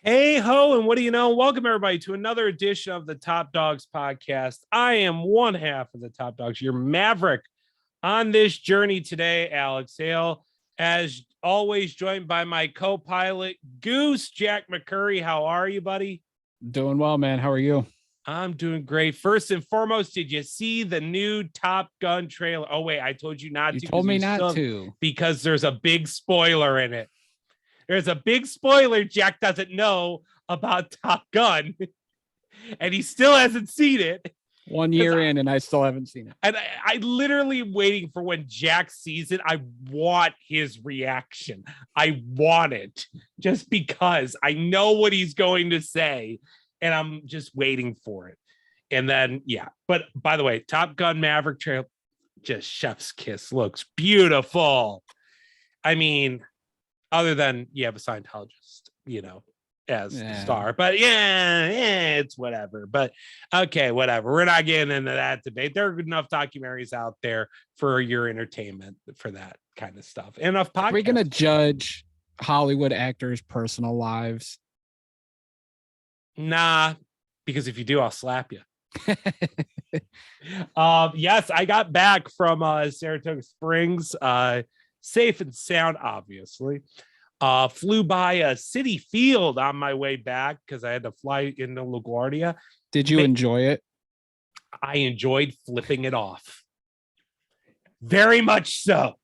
Hey ho, and what do you know? Welcome everybody to another edition of the Top Dogs podcast. I am one half of the Top Dogs, your maverick on this journey today, Alex Hale, as always joined by my co-pilot Goose Jack McCurry. How are you, buddy? Doing well, man. How are you? I'm doing great. First and foremost, did you see the new Top Gun trailer? Oh wait, I told you not to. You told me not to. Because there's a big spoiler in it. There's a big spoiler Jack doesn't know about Top Gun, and he still hasn't seen it. 1 year in, and I still haven't seen it. And I literally waiting for when Jack sees it. I want his reaction. I want it just because I know what he's going to say, and I'm just waiting for it. And then, yeah. But by the way, Top Gun Maverick trailer, just chef's kiss, looks beautiful. I mean, other than you have a Scientologist, as the star. But yeah, it's whatever. But okay, whatever. We're not getting into that debate. There are enough documentaries out there for your entertainment for that kind of stuff. Enough podcasts. We're going to judge Hollywood actors' personal lives. Nah, because if you do, I'll slap you. Yes, I got back from Saratoga Springs. Safe and sound, obviously. Flew by a City Field on my way back because I had to fly into LaGuardia. Did you enjoy it? I enjoyed flipping it off. Very much so.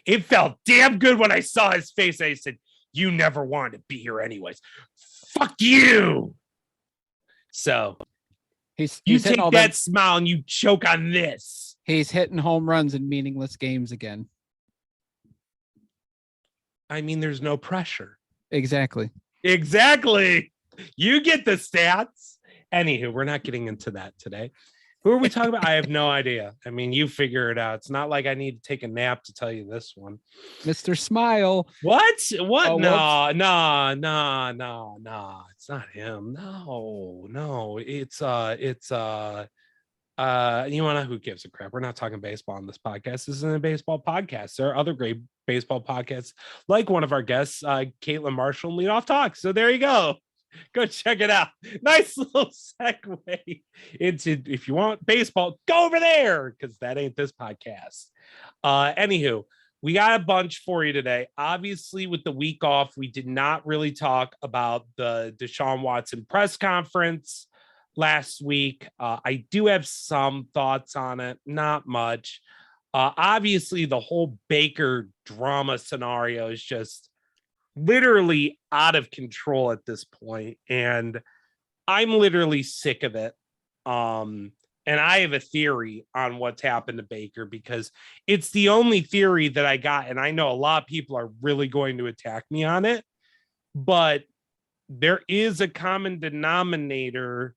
It felt damn good when I saw his face. I said, "You never wanted to be here anyways. Fuck you." So you take that smile and you choke on this. He's hitting home runs in meaningless games again. I mean, there's no pressure. Exactly. You get the stats. Anywho, we're not getting into that today. Who are we talking about? I have no idea. I mean, you figure it out. It's not like I need to take a nap to tell you this one. Mr. Smile. What? Oh, no. It's not him. No. It's you want to, who gives a crap? We're not talking baseball on this podcast. This isn't a baseball podcast. There are other great baseball podcasts, like one of our guests, Caitlin Marshall, and Lead Off Talk. So there you go. Go check it out. Nice little segue into, if you want baseball, go over there, because that ain't this podcast. Anywho, we got a bunch for you today. Obviously, with the week off, we did not really talk about the Deshaun Watson press conference last week. I do have some thoughts on it, not much. Obviously, the whole Baker drama scenario is just literally out of control at this point, and I'm literally sick of it. And I have a theory on what's happened to Baker, because it's the only theory that I got, and I know a lot of people are really going to attack me on it, but there is a common denominator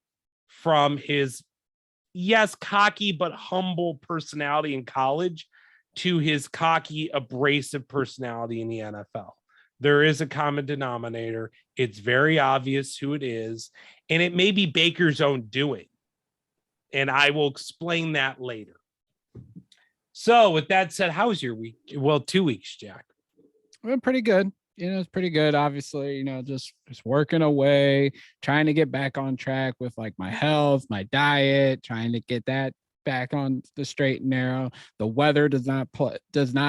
from his, yes, cocky but humble personality in college to his cocky, abrasive personality in the NFL. There is a common denominator. It's very obvious who it is, and it may be Baker's own doing. And I will explain that later. So with that said, how was your week? Well, 2 weeks, Jack. Well, pretty good. It's pretty good. Obviously, just working away, trying to get back on track with like my health, my diet, trying to get that back on the straight and narrow. The weather does not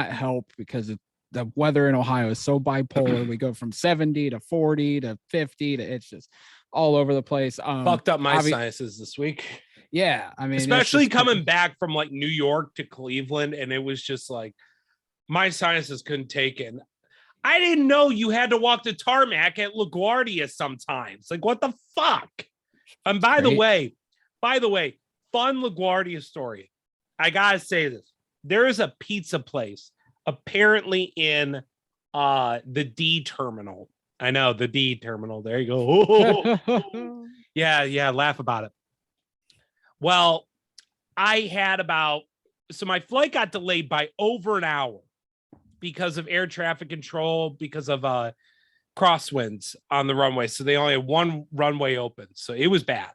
help, because the weather in Ohio is so bipolar. We go from 70 to 40 to 50 to, it's just all over the place. Fucked up my sinuses this week. Yeah, I mean, especially coming back from like New York to Cleveland, and it was just like my sinuses couldn't take it. I didn't know you had to walk the tarmac at LaGuardia sometimes. Like, what the fuck? And by the way, fun LaGuardia story. I gotta say this. There is a pizza place apparently in the D terminal. I know, the D terminal. There you go. Yeah, laugh about it. Well, I had so my flight got delayed by over an hour because of air traffic control, because of crosswinds on the runway. So they only had one runway open. So it was bad.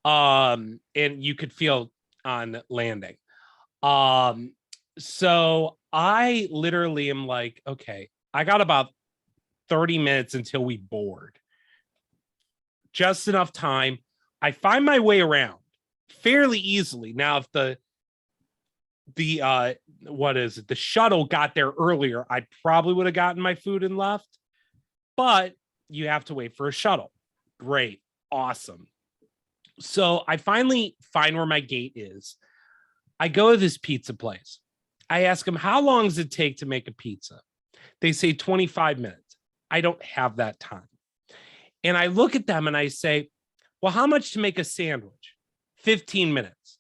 And you could feel on landing. So I literally am like, okay, I got about 30 minutes until we board. just enough time. I find my way around fairly easily. Now, if the shuttle got there earlier, I probably would have gotten my food and left. But you have to wait for a shuttle. Great. Awesome. So I finally find where my gate is. I go to this pizza place. I ask them, how long does it take to make a pizza? They say 25 minutes. I don't have that time. And I look at them and I say, well, how much to make a sandwich? 15 minutes.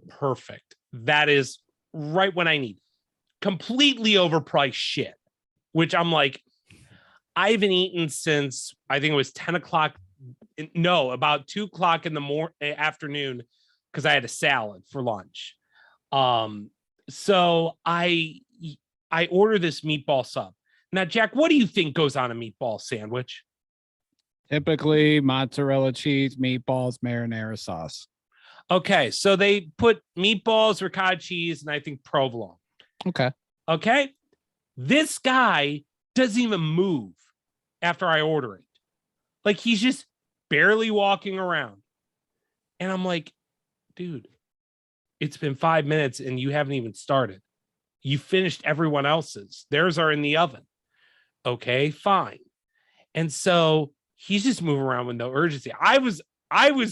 Perfect. That is right what I need. Completely overpriced shit, which I'm like, I haven't eaten since I think it was 10 o'clock. No, about 2 o'clock in the afternoon, because I had a salad for lunch. So I order this meatball sub. Now, Jack, what do you think goes on a meatball sandwich? Typically mozzarella cheese, meatballs, marinara sauce. Okay, so they put meatballs, ricotta cheese, and I think provolone. Okay. This guy doesn't even move after I order it. Like, he's just barely walking around. And I'm like, dude, it's been 5 minutes and you haven't even started. You finished everyone else's. Theirs are in the oven. Okay, fine. And so he's just moving around with no urgency. I was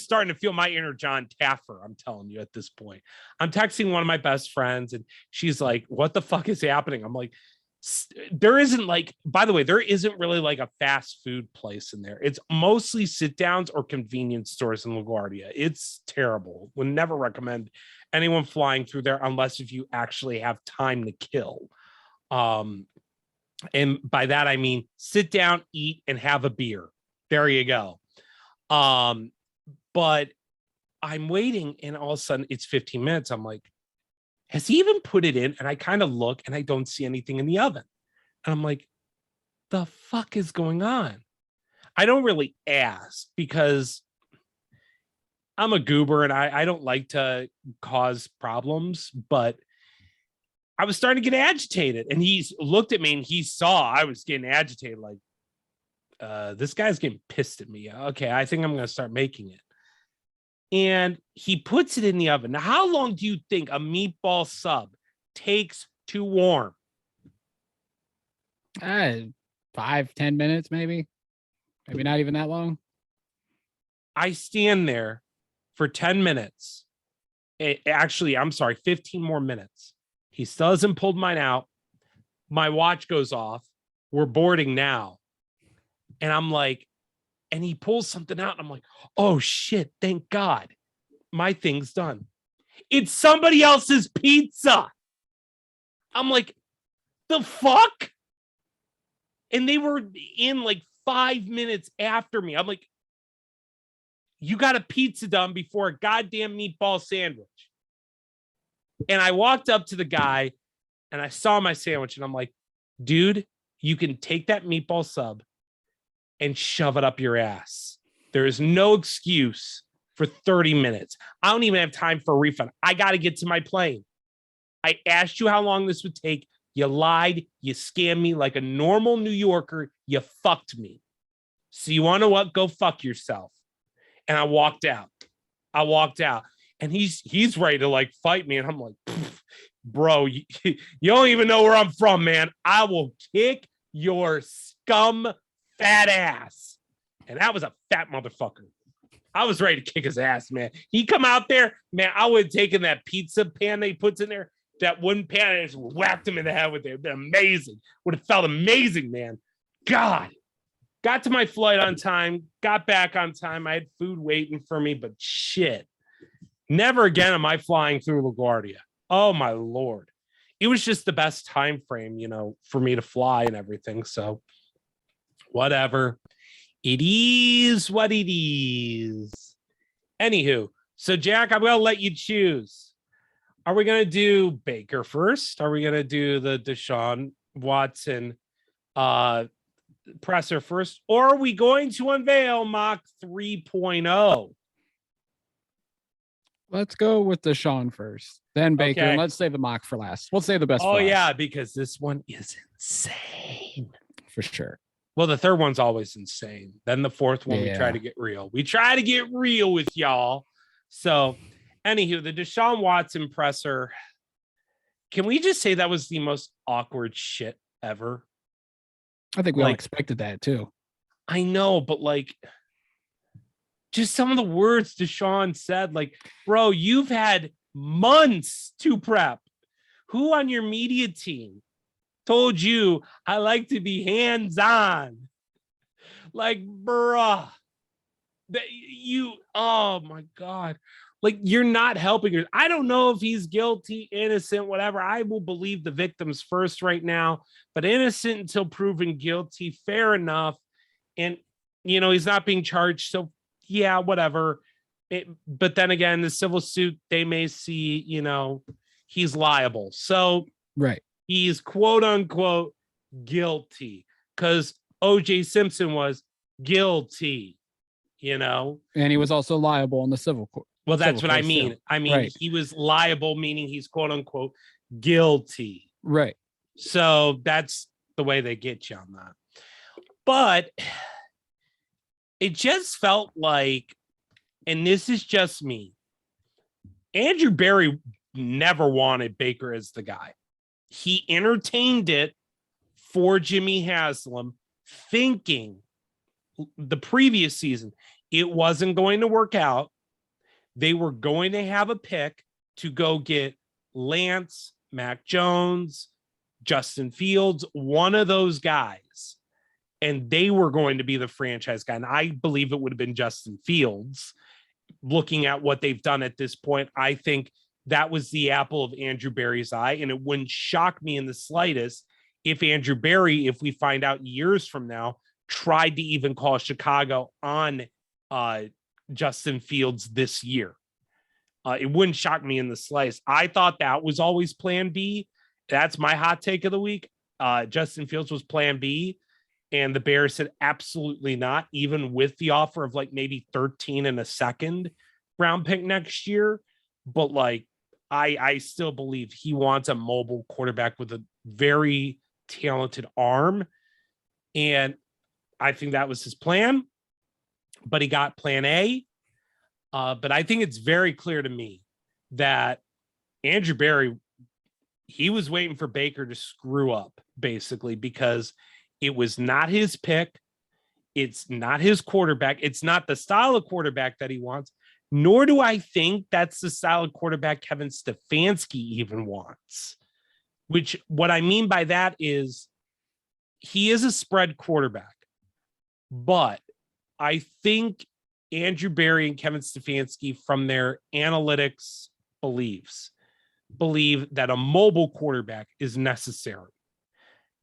starting to feel my inner John Taffer, I'm telling you at this point. I'm texting one of my best friends and she's like, what the fuck is happening? I'm like, there isn't by the way, there isn't really like a fast food place in there. It's mostly sit downs or convenience stores in LaGuardia. It's terrible. Would never recommend anyone flying through there unless if you actually have time to kill. And by that, I mean, sit down, eat, and have a beer. There you go. But I'm waiting and all of a sudden it's 15 minutes. I'm like, has he even put it in? And I kind of look and I don't see anything in the oven. And I'm like, the fuck is going on? I don't really ask because I'm a goober and I don't like to cause problems, but I was starting to get agitated. And he looked at me and he saw I was getting agitated. Like, this guy's getting pissed at me. Okay, I think I'm going to start making it. And he puts it in the oven. Now, how long do you think a meatball sub takes to warm? 5-10 minutes, maybe not even that long. I stand there for 10 minutes. Actually, I'm sorry, 15 more minutes. He still hasn't pulled mine out. My watch goes off. We're boarding now. And I'm like, and he pulls something out. And I'm like, oh shit, thank God. My thing's done. It's somebody else's pizza. I'm like, the fuck? And they were in like 5 minutes after me. I'm like, you got a pizza done before a goddamn meatball sandwich. And I walked up to the guy and I saw my sandwich and I'm like, dude, you can take that meatball sub and shove it up your ass. There is no excuse for 30 minutes. I don't even have time for a refund. I got to get to my plane. I asked you how long this would take. You lied. You scammed me like a normal New Yorker. You fucked me. So you want to what? Go fuck yourself. And I walked out. And he's ready to like fight me. And I'm like, bro, you don't even know where I'm from, man. I will kick your scum fat ass. And that was a fat motherfucker. I was ready to kick his ass, man. He come out there, man, I would have taken that pizza pan that he puts in there, that wooden pan, and just whacked him in the head with it. It would have been amazing. Would have felt amazing, man. God. Got to my flight on time, got back on time. I had food waiting for me, but shit. Never again am I flying through LaGuardia. Oh, my Lord. It was just the best time frame, for me to fly and everything. So whatever. It is what it is. Anywho, so Jack, I'm going to let you choose. Are we going to do Baker first? Are we going to do the Deshaun Watson presser first? Or are we going to unveil mock 3.0? Let's go with Deshaun first, then Baker, Okay. and let's save the mock for last. We'll save the best for last. Yeah, because this one is insane. For sure. Well, the third one's always insane. Then the fourth one, we try Yeah. to get real. We try to get real with y'all. So, anywho, the Deshaun Watson presser. Can we just say that was the most awkward shit ever? I think we all Like, expected that too. I know, but like, just some of the words Deshaun said, like, bro, you've had months to prep. Who on your media team told you I like to be hands-on? Like, bruh, that you, oh my God. Like, you're not helping her. I don't know if he's guilty, innocent, whatever. I will believe the victims first right now, but innocent until proven guilty, fair enough. And, he's not being charged. So, yeah, whatever. But then again, the civil suit, they may see, he's liable. So, Right. he's quote unquote guilty because OJ Simpson was guilty, And he was also liable in the civil court. Well, that's what I mean. Too. I mean, right. He was liable, meaning he's quote unquote guilty. Right. So that's the way they get you on that. But it just felt like, and this is just me, Andrew Berry never wanted Baker as the guy. He entertained it for Jimmy Haslam, thinking the previous season it wasn't going to work out. They were going to have a pick to go get Lance, Mac Jones, Justin Fields, one of those guys. And they were going to be the franchise guy. And I believe it would have been Justin Fields. Looking at what they've done at this point, I think that was the apple of Andrew Berry's eye. And it wouldn't shock me in the slightest if Andrew Berry, if we find out years from now, tried to even call Chicago on Justin Fields this year. It wouldn't shock me in the slightest. I thought that was always plan B. That's my hot take of the week. Justin Fields was plan B. And the Bears said absolutely not, even with the offer of like maybe 13 and a second round pick next year. But like, I still believe he wants a mobile quarterback with a very talented arm. And I think that was his plan, but he got plan A. But I think it's very clear to me that Andrew Berry, he was waiting for Baker to screw up, basically, because it was not his pick. It's not his quarterback. It's not the style of quarterback that he wants, nor do I think that's the style of quarterback Kevin Stefanski even wants. Which, what I mean by that is he is a spread quarterback, but I think Andrew Berry and Kevin Stefanski, from their analytics believe that a mobile quarterback is necessary.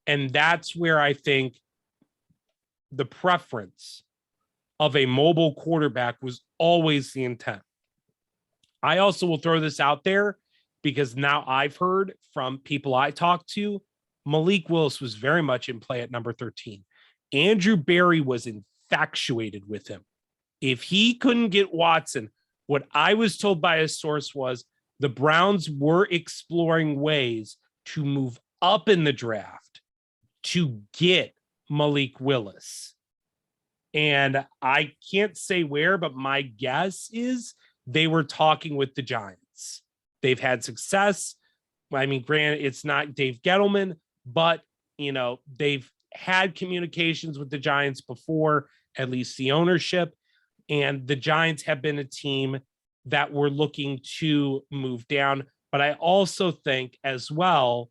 And that's where I think the preference of a mobile quarterback was always the intent. I also will throw this out there because now I've heard from people I talked to, Malik Willis was very much in play at number 13. Andrew Berry was infatuated with him. If he couldn't get Watson, what I was told by a source was the Browns were exploring ways to move up in the draft to get Malik Willis. And I can't say where, but my guess is they were talking with the Giants. They've had success. I mean, granted, it's not Dave Gettleman, but, they've had communications with the Giants before, at least the ownership. And the Giants have been a team that were looking to move down. But I also think as well,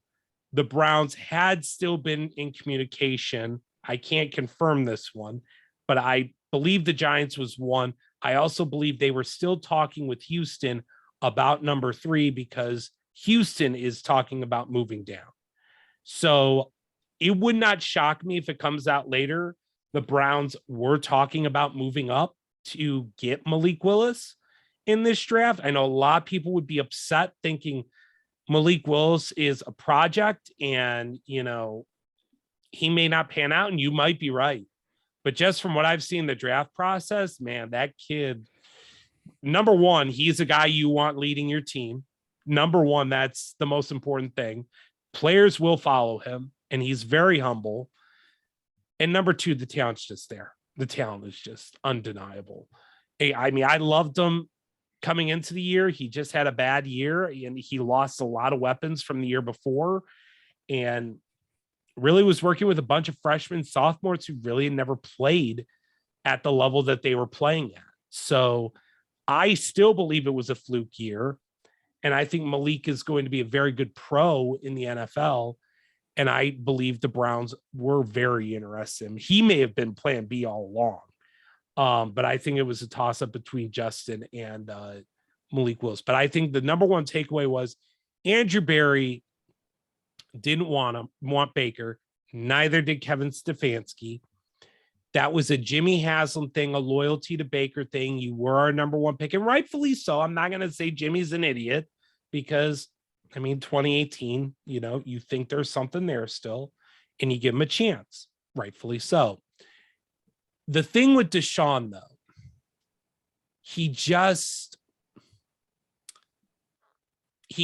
the Browns had still been in communication. I can't confirm this one, but I believe the Giants was one. I also believe they were still talking with Houston about number 3 because Houston is talking about moving down. So it would not shock me if it comes out later. The Browns were talking about moving up to get Malik Willis in this draft. I know a lot of people would be upset thinking Malik Willis is a project and, he may not pan out, and you might be right. But just from what I've seen the draft process, man, that kid, number one, he's a guy you want leading your team. Number one, that's the most important thing. Players will follow him, and he's very humble. And number two, the talent's just there. The talent is just undeniable. I mean, I loved him coming into the year. He just had a bad year and he lost a lot of weapons from the year before, and really was working with a bunch of freshmen, sophomores who really never played at the level that they were playing at. So I still believe it was a fluke year. And I think Malik is going to be a very good pro in the NFL. And I believe the Browns were very interested in him. He may have been plan B all along. But I think it was a toss-up between Justin and Malik Willis. But I think the number one takeaway was Andrew Berry didn't want Baker. Neither did Kevin Stefanski. That was a Jimmy Haslam thing, a loyalty to Baker thing. You were our number one pick, and rightfully so. I'm not going to say Jimmy's an idiot because, I mean, 2018, you think there's something there still, and you give him a chance, rightfully so. The thing with Deshaun, though, he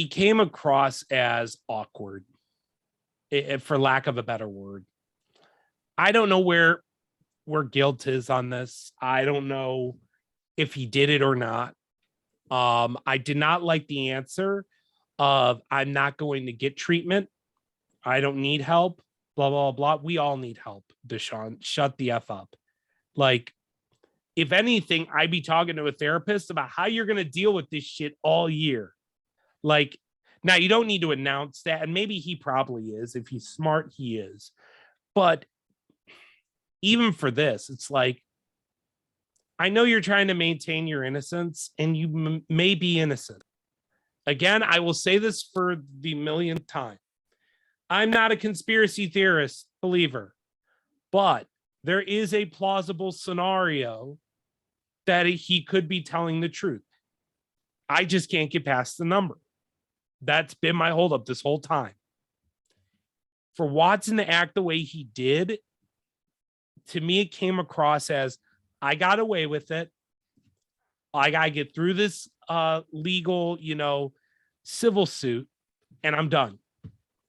came across as awkward, for lack of a better word. I don't know where guilt is on this. I don't know if he did it or not. I did not like the answer of I'm not going to get treatment. I don't need help, blah, blah, blah. We all need help, Deshaun. Shut the F up. Like, if anything, I'd be talking to a therapist about how you're going to deal with this shit all year. Like, now you don't need to announce that. And maybe he probably is. If he's smart, he is. But even for this, it's like, I know you're trying to maintain your innocence and you may be innocent. Again, I will say this for the millionth time. I'm not a conspiracy theorist believer, but there is a plausible scenario that he could be telling the truth. I just can't get past the number. That's been my holdup this whole time. For Watson to act the way he did, to me, it came across as, I got away with it. I got to get through this legal, civil suit, and I'm done.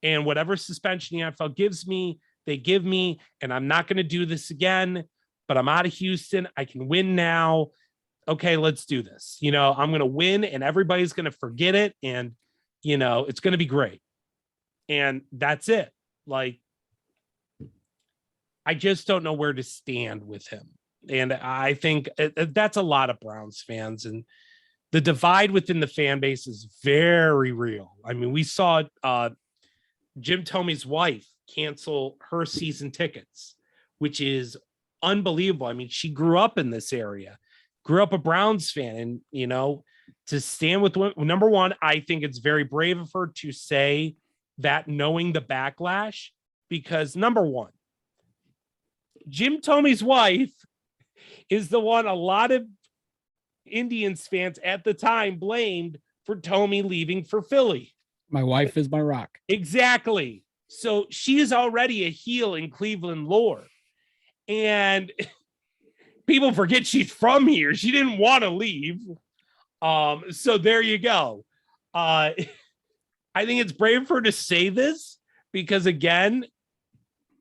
And whatever suspension the NFL gives me, they give me, and I'm not going to do this again, but I'm out of Houston. I can win now. Okay, let's do this. I'm going to win and everybody's going to forget it. And, it's going to be great. And that's it. Like, I just don't know where to stand with him. And I think that's a lot of Browns fans. And the divide within the fan base is very real. I mean, we saw Jim Tomey's wife cancel her season tickets, which is unbelievable. I mean, she grew up in this area, grew up a Browns fan, and, to stand with number one, I think it's very brave of her to say that, knowing the backlash, because number one, Jim Tomey's wife is the one a lot of Indians fans at the time blamed for Tomey leaving for Philly. My wife is my rock. Exactly. So she is already a heel in Cleveland lore. And people forget she's from here. She didn't want to leave. So there you go. I think it's brave for her to say this because, again,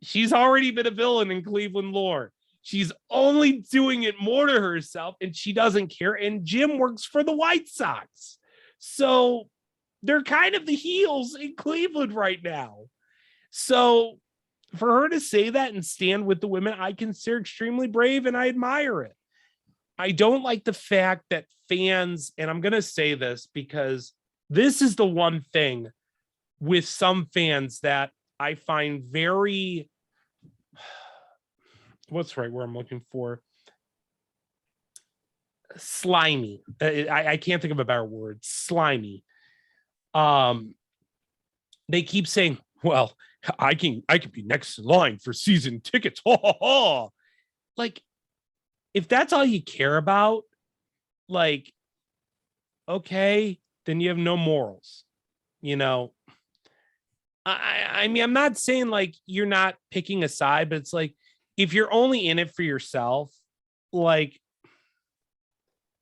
she's already been a villain in Cleveland lore. She's only doing it more to herself, and she doesn't care. And Jim works for the White Sox. So they're kind of the heels in Cleveland right now. So for her to say that and stand with the women, I consider extremely brave, and I admire it. I don't like the fact that fans, and I'm going to say this because this is the one thing with some fans that I find very, what's the right word I'm looking for? Slimy. I can't think of a better word. Slimy. They keep saying, well, I can be next in line for season tickets. Like, if that's all you care about, like, okay, then you have no morals. I mean, I'm not saying like you're not picking a side, but it's like, if you're only in it for yourself, like,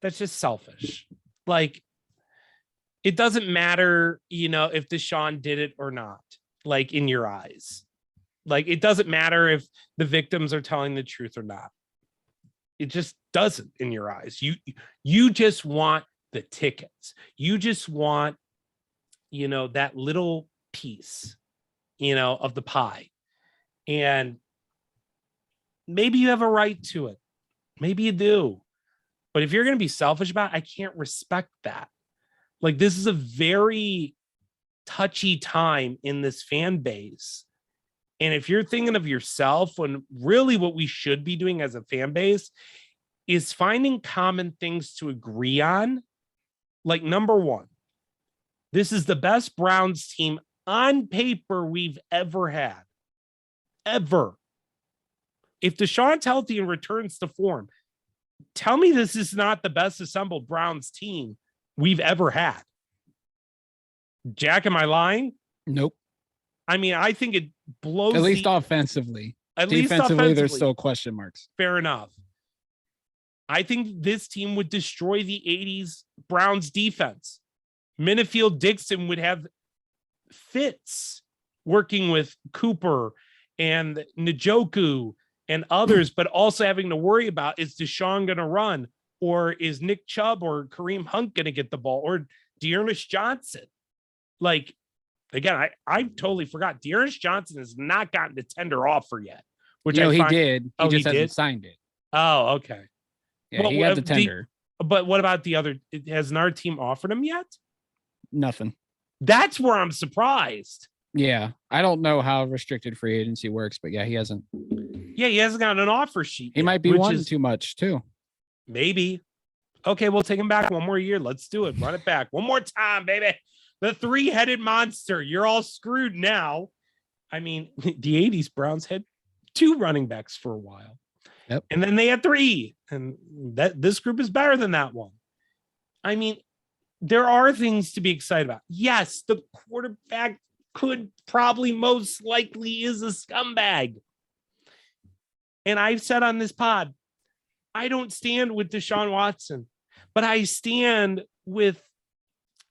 that's just selfish. Like, it doesn't matter, if Deshaun did it or not, like, in your eyes. Like, it doesn't matter if the victims are telling the truth or not. It just doesn't in your eyes. You just want the tickets. You just want, that little piece, of the pie. And maybe you have a right to it. Maybe you do. But if you're going to be selfish about it, I can't respect that. Like, this is a very touchy time in this fan base. And if you're thinking of yourself, when really what we should be doing as a fan base is finding common things to agree on. Like, number one, this is the best Browns team on paper we've ever had. Ever. If Deshaun's healthy and returns to form, tell me this is not the best assembled Browns team we've ever had. Jack, am I lying? Nope. I mean, I think it blows. At least offensively. At least defensively, there's offensively. still question marks. Fair enough. I think this team would destroy the 80s Browns defense. Minifield Dixon would have fits working with Cooper and Njoku and others, but also having to worry about, is Deshaun going to run, or is Nick Chubb or Kareem Hunt going to get the ball, or Dearness Johnson? Like, again, I totally forgot. Dearness Johnson has not gotten the tender offer yet, which he did. He just hasn't signed it. Oh, okay. Yeah, well, he got the tender. But what about the other? Hasn't our team offered him yet? Nothing. That's where I'm surprised. Yeah. I don't know how restricted free agency works, but yeah, he hasn't. Yeah, he hasn't got an offer sheet. He might be wanting too much too. Maybe. Okay, we'll take him back one more year. Let's do it. Run it back. One more time, baby. The three-headed monster. You're all screwed now. I mean, the 80s Browns had 2 running backs for a while. Yep. And then they had 3. And this group is better than that one. I mean, there are things to be excited about. Yes, the quarterback could probably most likely is a scumbag. And I've said on this pod, I don't stand with Deshaun Watson, but I stand with,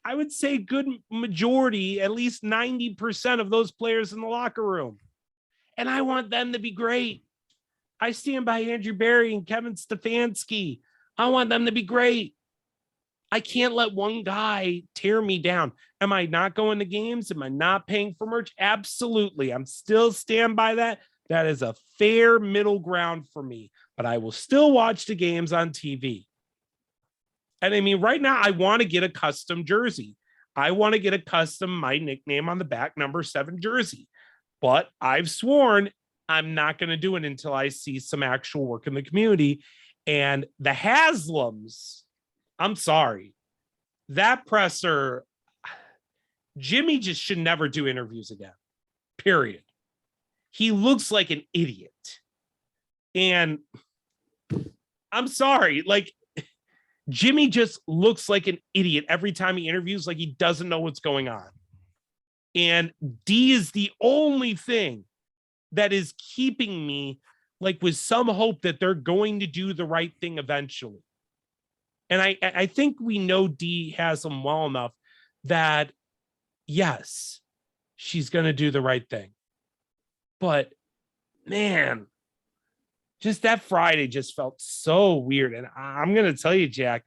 I would say, good majority, at least 90% of those players in the locker room. And I want them to be great. I stand by Andrew Berry and Kevin Stefanski. I want them to be great. I can't let one guy tear me down. Am I not going to games? Am I not paying for merch? Absolutely. I'm still stand by that. That is a fair middle ground for me, but I will still watch the games on TV. And I mean, right now I want to get a custom jersey. I want to get a custom, my nickname on the back, number 7 jersey, but I've sworn I'm not going to do it until I see some actual work in the community. And the Haslams, I'm sorry, that presser, Jimmy just should never do interviews again, period. He looks like an idiot. And I'm sorry, like, Jimmy just looks like an idiot every time he interviews, like he doesn't know what's going on. And D is the only thing that is keeping me, like, with some hope that they're going to do the right thing eventually. And I think we know D has them well enough that, yes, she's going to do the right thing. But, man, just that Friday just felt so weird. And I'm going to tell you, Jack,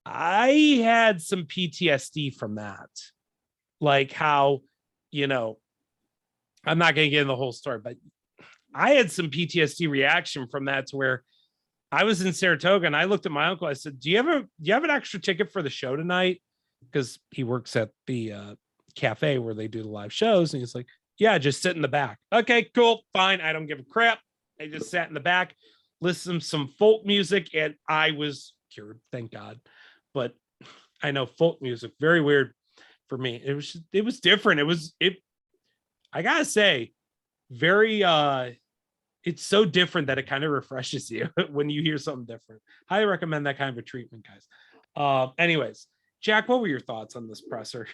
I had some PTSD from that. Like how, I'm not going to get in the whole story, but I had some PTSD reaction from that, to where I was in Saratoga and I looked at my uncle. I said, do you have an extra ticket for the show tonight? Because he works at the cafe where they do the live shows. And he's like, yeah, just sit in the back. Okay, cool, fine. I don't give a crap. I just sat in the back, listened to some folk music, and I was cured, thank God. But I know folk music, very weird for me. It was different. I gotta say, very it's so different that it kind of refreshes you when you hear something different. Highly recommend that kind of a treatment, guys. Anyways, Jack, what were your thoughts on this presser?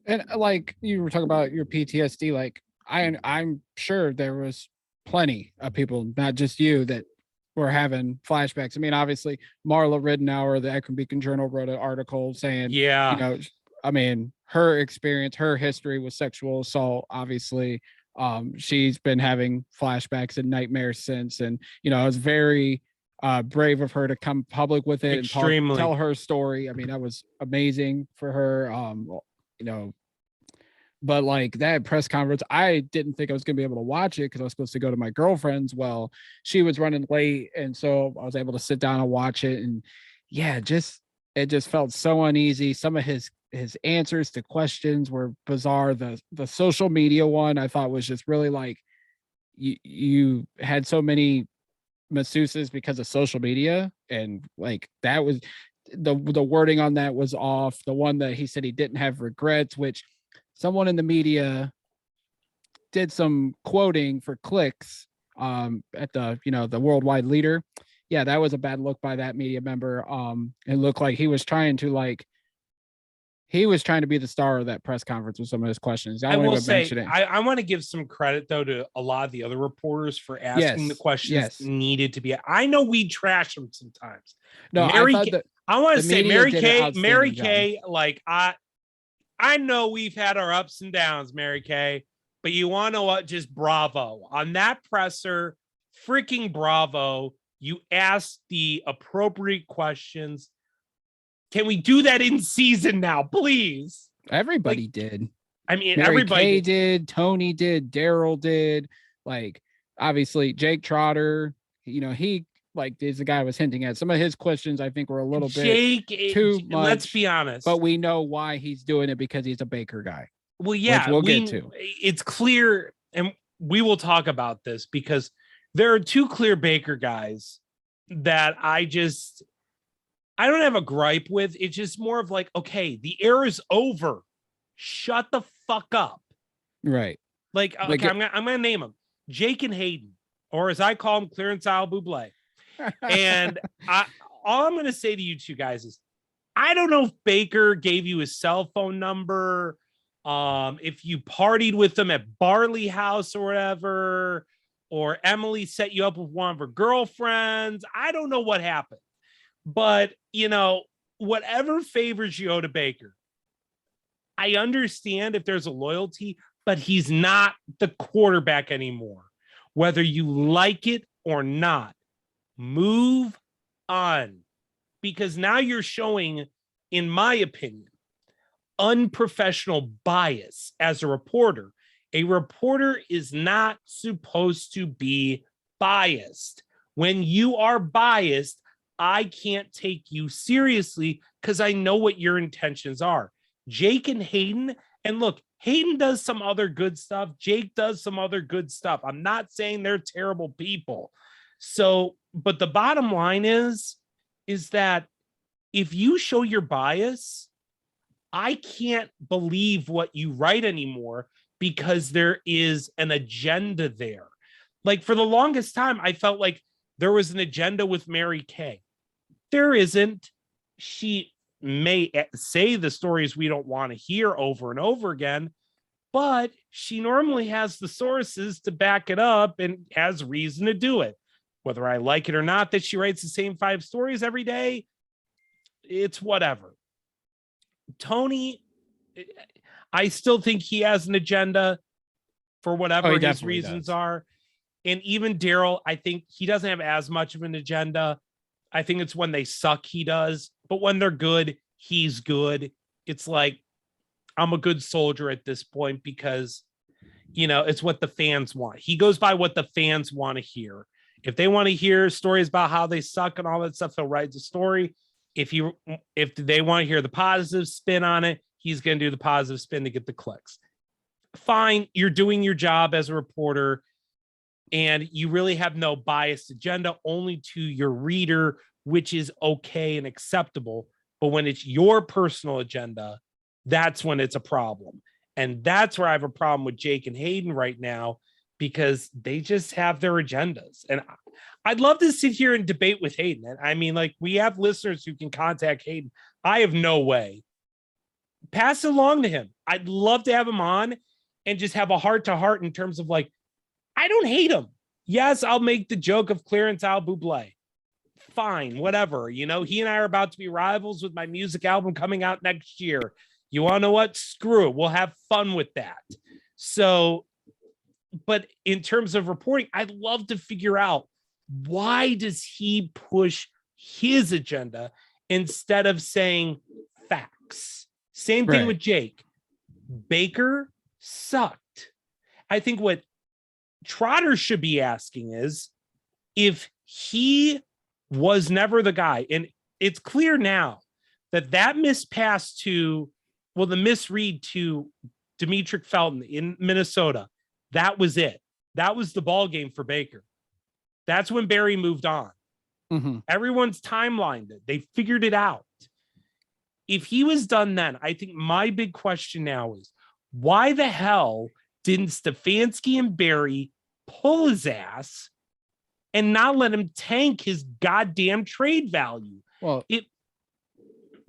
And like you were talking about your PTSD, like I'm sure there was plenty of people, not just you, that were having flashbacks. I mean, obviously Marla Ridenour, the Akron Beacon Journal, wrote an article saying, yeah, I mean, her experience, her history with sexual assault, obviously, She's been having flashbacks and nightmares since, and I was very brave of her to come public with it and tell her story. I mean, that was amazing for her. You know, but like that press conference, I didn't think I was gonna be able to watch it because I was supposed to go to my girlfriend's. Well, she was running late, and so I was able to sit down and watch it. And yeah, it just felt so uneasy. Some of his answers to questions were bizarre. The social media one I thought was just really like you had so many masseuses because of social media, and like that was the wording on that was off. The one that he said he didn't have regrets, which someone in the media did some quoting for clicks at the the worldwide leader. Yeah, that was a bad look by that media member. It looked like he was trying to be the star of that press conference with some of his questions. I will say, I want to give some credit though to a lot of the other reporters for asking the questions needed to be. I know we trash them sometimes. No, I want to say Mary Kay, like I know we've had our ups and downs, Mary Kay, but you want to know what? Just bravo on that presser, freaking bravo. You asked the appropriate questions. Can we do that in season now, please? Everybody did. I mean, Mary everybody Kay did. Tony did. Daryl did. Like, obviously, Jake Trotter. He is the guy I was hinting at. Some of his questions I think were a little bit too much. Let's be honest. But we know why he's doing it, because he's a Baker guy. Well, yeah, we'll get to. It's clear, and we will talk about this because there are two clear Baker guys that I don't have a gripe with. It's just more of like, okay, the era is over. Shut the fuck up. Right. Like, okay, I'm gonna name them Jake and Hayden, or as I call them, Clarence Al Buble. And all I'm gonna say to you two guys is, I don't know if Baker gave you his cell phone number, if you partied with them at Barley House or whatever, or Emily set you up with one of her girlfriends. I don't know what happened. But, whatever favors you owe to Baker, I understand if there's a loyalty, but he's not the quarterback anymore. Whether you like it or not, move on. Because now you're showing, in my opinion, unprofessional bias as a reporter. A reporter is not supposed to be biased. When you are biased, I can't take you seriously because I know what your intentions are. Jake and Hayden, and look, Hayden does some other good stuff. Jake does some other good stuff. I'm not saying they're terrible people. So, but the bottom line is that if you show your bias, I can't believe what you write anymore because there is an agenda there. Like for the longest time, I felt like there was an agenda with Mary Kay. There isn't. She may say the stories we don't want to hear over and over again, but she normally has the sources to back it up and has reason to do it. Whether I like it or not that she writes the same 5 stories every day, it's whatever. Tony, I still think he has an agenda for whatever his reasons are. And even Daryl, I think he doesn't have as much of an agenda. I think it's when they suck, he does. But when they're good, he's good. It's like, I'm a good soldier at this point because, it's what the fans want. He goes by what the fans want to hear. If they want to hear stories about how they suck and all that stuff, he'll write the story. If they want to hear the positive spin on it, he's going to do the positive spin to get the clicks. Fine. You're doing your job as a reporter. And you really have no biased agenda, only to your reader, which is okay and acceptable. But when it's your personal agenda, that's when it's a problem. And that's where I have a problem with Jake and Hayden right now, because they just have their agendas. And I'd love to sit here and debate with Hayden. I mean, like, we have listeners who can contact Hayden. I have no way. Pass it along to him. I'd love to have him on and just have a heart-to-heart in terms of like, I don't hate him. Yes, I'll make the joke of Clarence Al Buble. Fine, whatever. He and I are about to be rivals with my music album coming out next year. You want to know what? Screw it. We'll have fun with that. So but in terms of reporting, I'd love to figure out, why does he push his agenda instead of saying facts? Same thing with Jake. Baker sucked. I think what Trotter should be asking is, if he was never the guy, and it's clear now that missed pass to, well, the misread to Demetric Felton in Minnesota, that was it. That was the ball game for Baker. That's when Barry moved on. Mm-hmm. Everyone's timelined it. They figured it out. If he was done then, I think my big question now is, why the hell didn't Stefanski and Barry pull his ass and not let him tank his goddamn trade value? Well,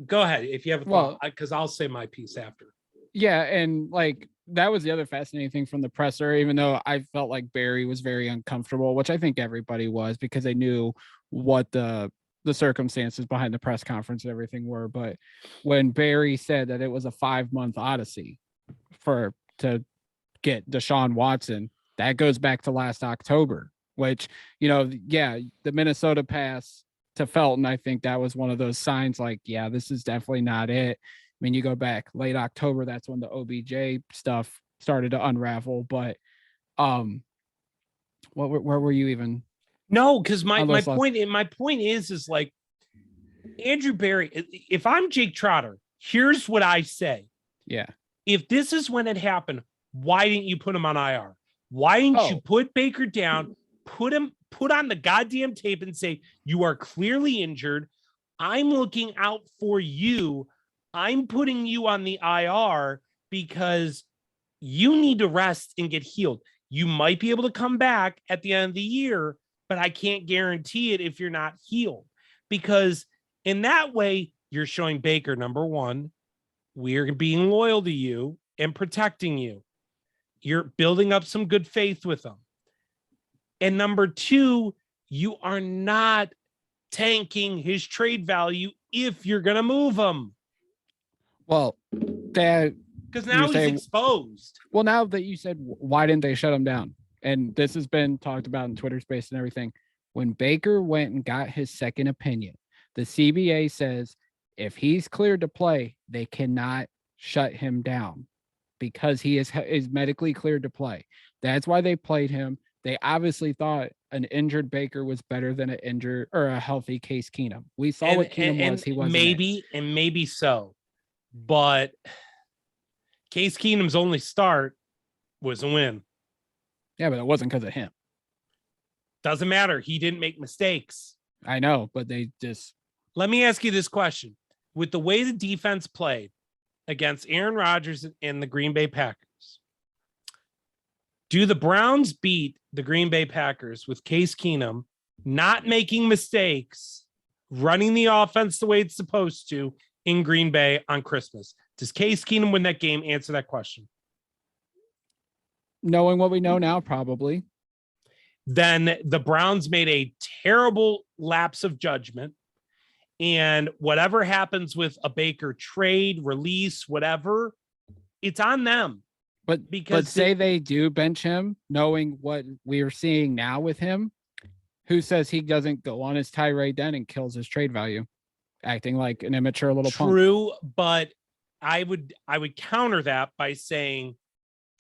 go ahead if you have a thought, because I'll say my piece after. Yeah, and like that was the other fascinating thing from the presser, even though I felt like Barry was very uncomfortable, which I think everybody was, because they knew what the circumstances behind the press conference and everything were. But when Barry said that it was a 5-month odyssey to get Deshaun Watson, that goes back to last October, which, the Minnesota pass to Felton, I think that was one of those signs like, yeah, this is definitely not it. I mean, you go back late October, that's when the OBJ stuff started to unravel. But where were you even? No, because my point is like, Andrew Barry, if I'm Jake Trotter, here's what I say. Yeah. If this is when it happened, why didn't you put him on IR? Why didn't you put Baker down, put on the goddamn tape and say, you are clearly injured. I'm looking out for you. I'm putting you on the IR because you need to rest and get healed. You might be able to come back at the end of the year, but I can't guarantee it if you're not healed. Because in that way, you're showing Baker, number one, we're being loyal to you and protecting you. You're building up some good faith with them. And number two, you are not tanking his trade value if you're going to move him. Well, because now he's exposed. Well, now that you said, why didn't they shut him down? And this has been talked about in Twitter space and everything. When Baker went and got his second opinion, the CBA says if he's cleared to play, they cannot shut him down because he is medically cleared to play. That's why they played him. They obviously thought an injured Baker was better than an injured or a healthy Case Keenum. We saw what Keenum was. He wasn't. Maybe so. But Case Keenum's only start was a win. Yeah, but it wasn't because of him. Doesn't matter. He didn't make mistakes. I know, but they just... Let me ask you this question. With the way the defense played against Aaron Rodgers and the Green Bay Packers, do the Browns beat the Green Bay Packers with Case Keenum not making mistakes, running the offense the way it's supposed to in Green Bay on Christmas? Does Case Keenum win that game? Answer that question. Knowing what we know now, probably. Then the Browns made a terrible lapse of judgment. And whatever happens with a Baker trade, release, whatever, it's on them. But say they do bench him, knowing what we're seeing now with him, who says he doesn't go on his tirade then and kills his trade value, acting like an immature little punk? True, but I would counter that by saying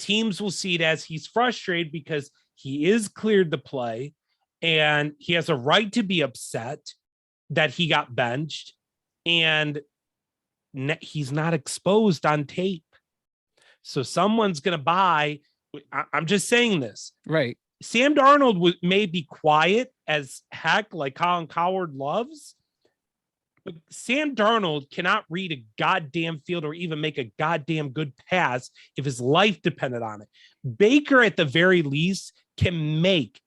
teams will see it as he's frustrated because he is cleared to play and he has a right to be upset that he got benched and he's not exposed on tape. So someone's going to buy. I'm just saying this. Right. Sam Darnold may be quiet as heck, like Colin Cowherd loves, but Sam Darnold cannot read a goddamn field or even make a goddamn good pass if his life depended on it. Baker, at the very least, can make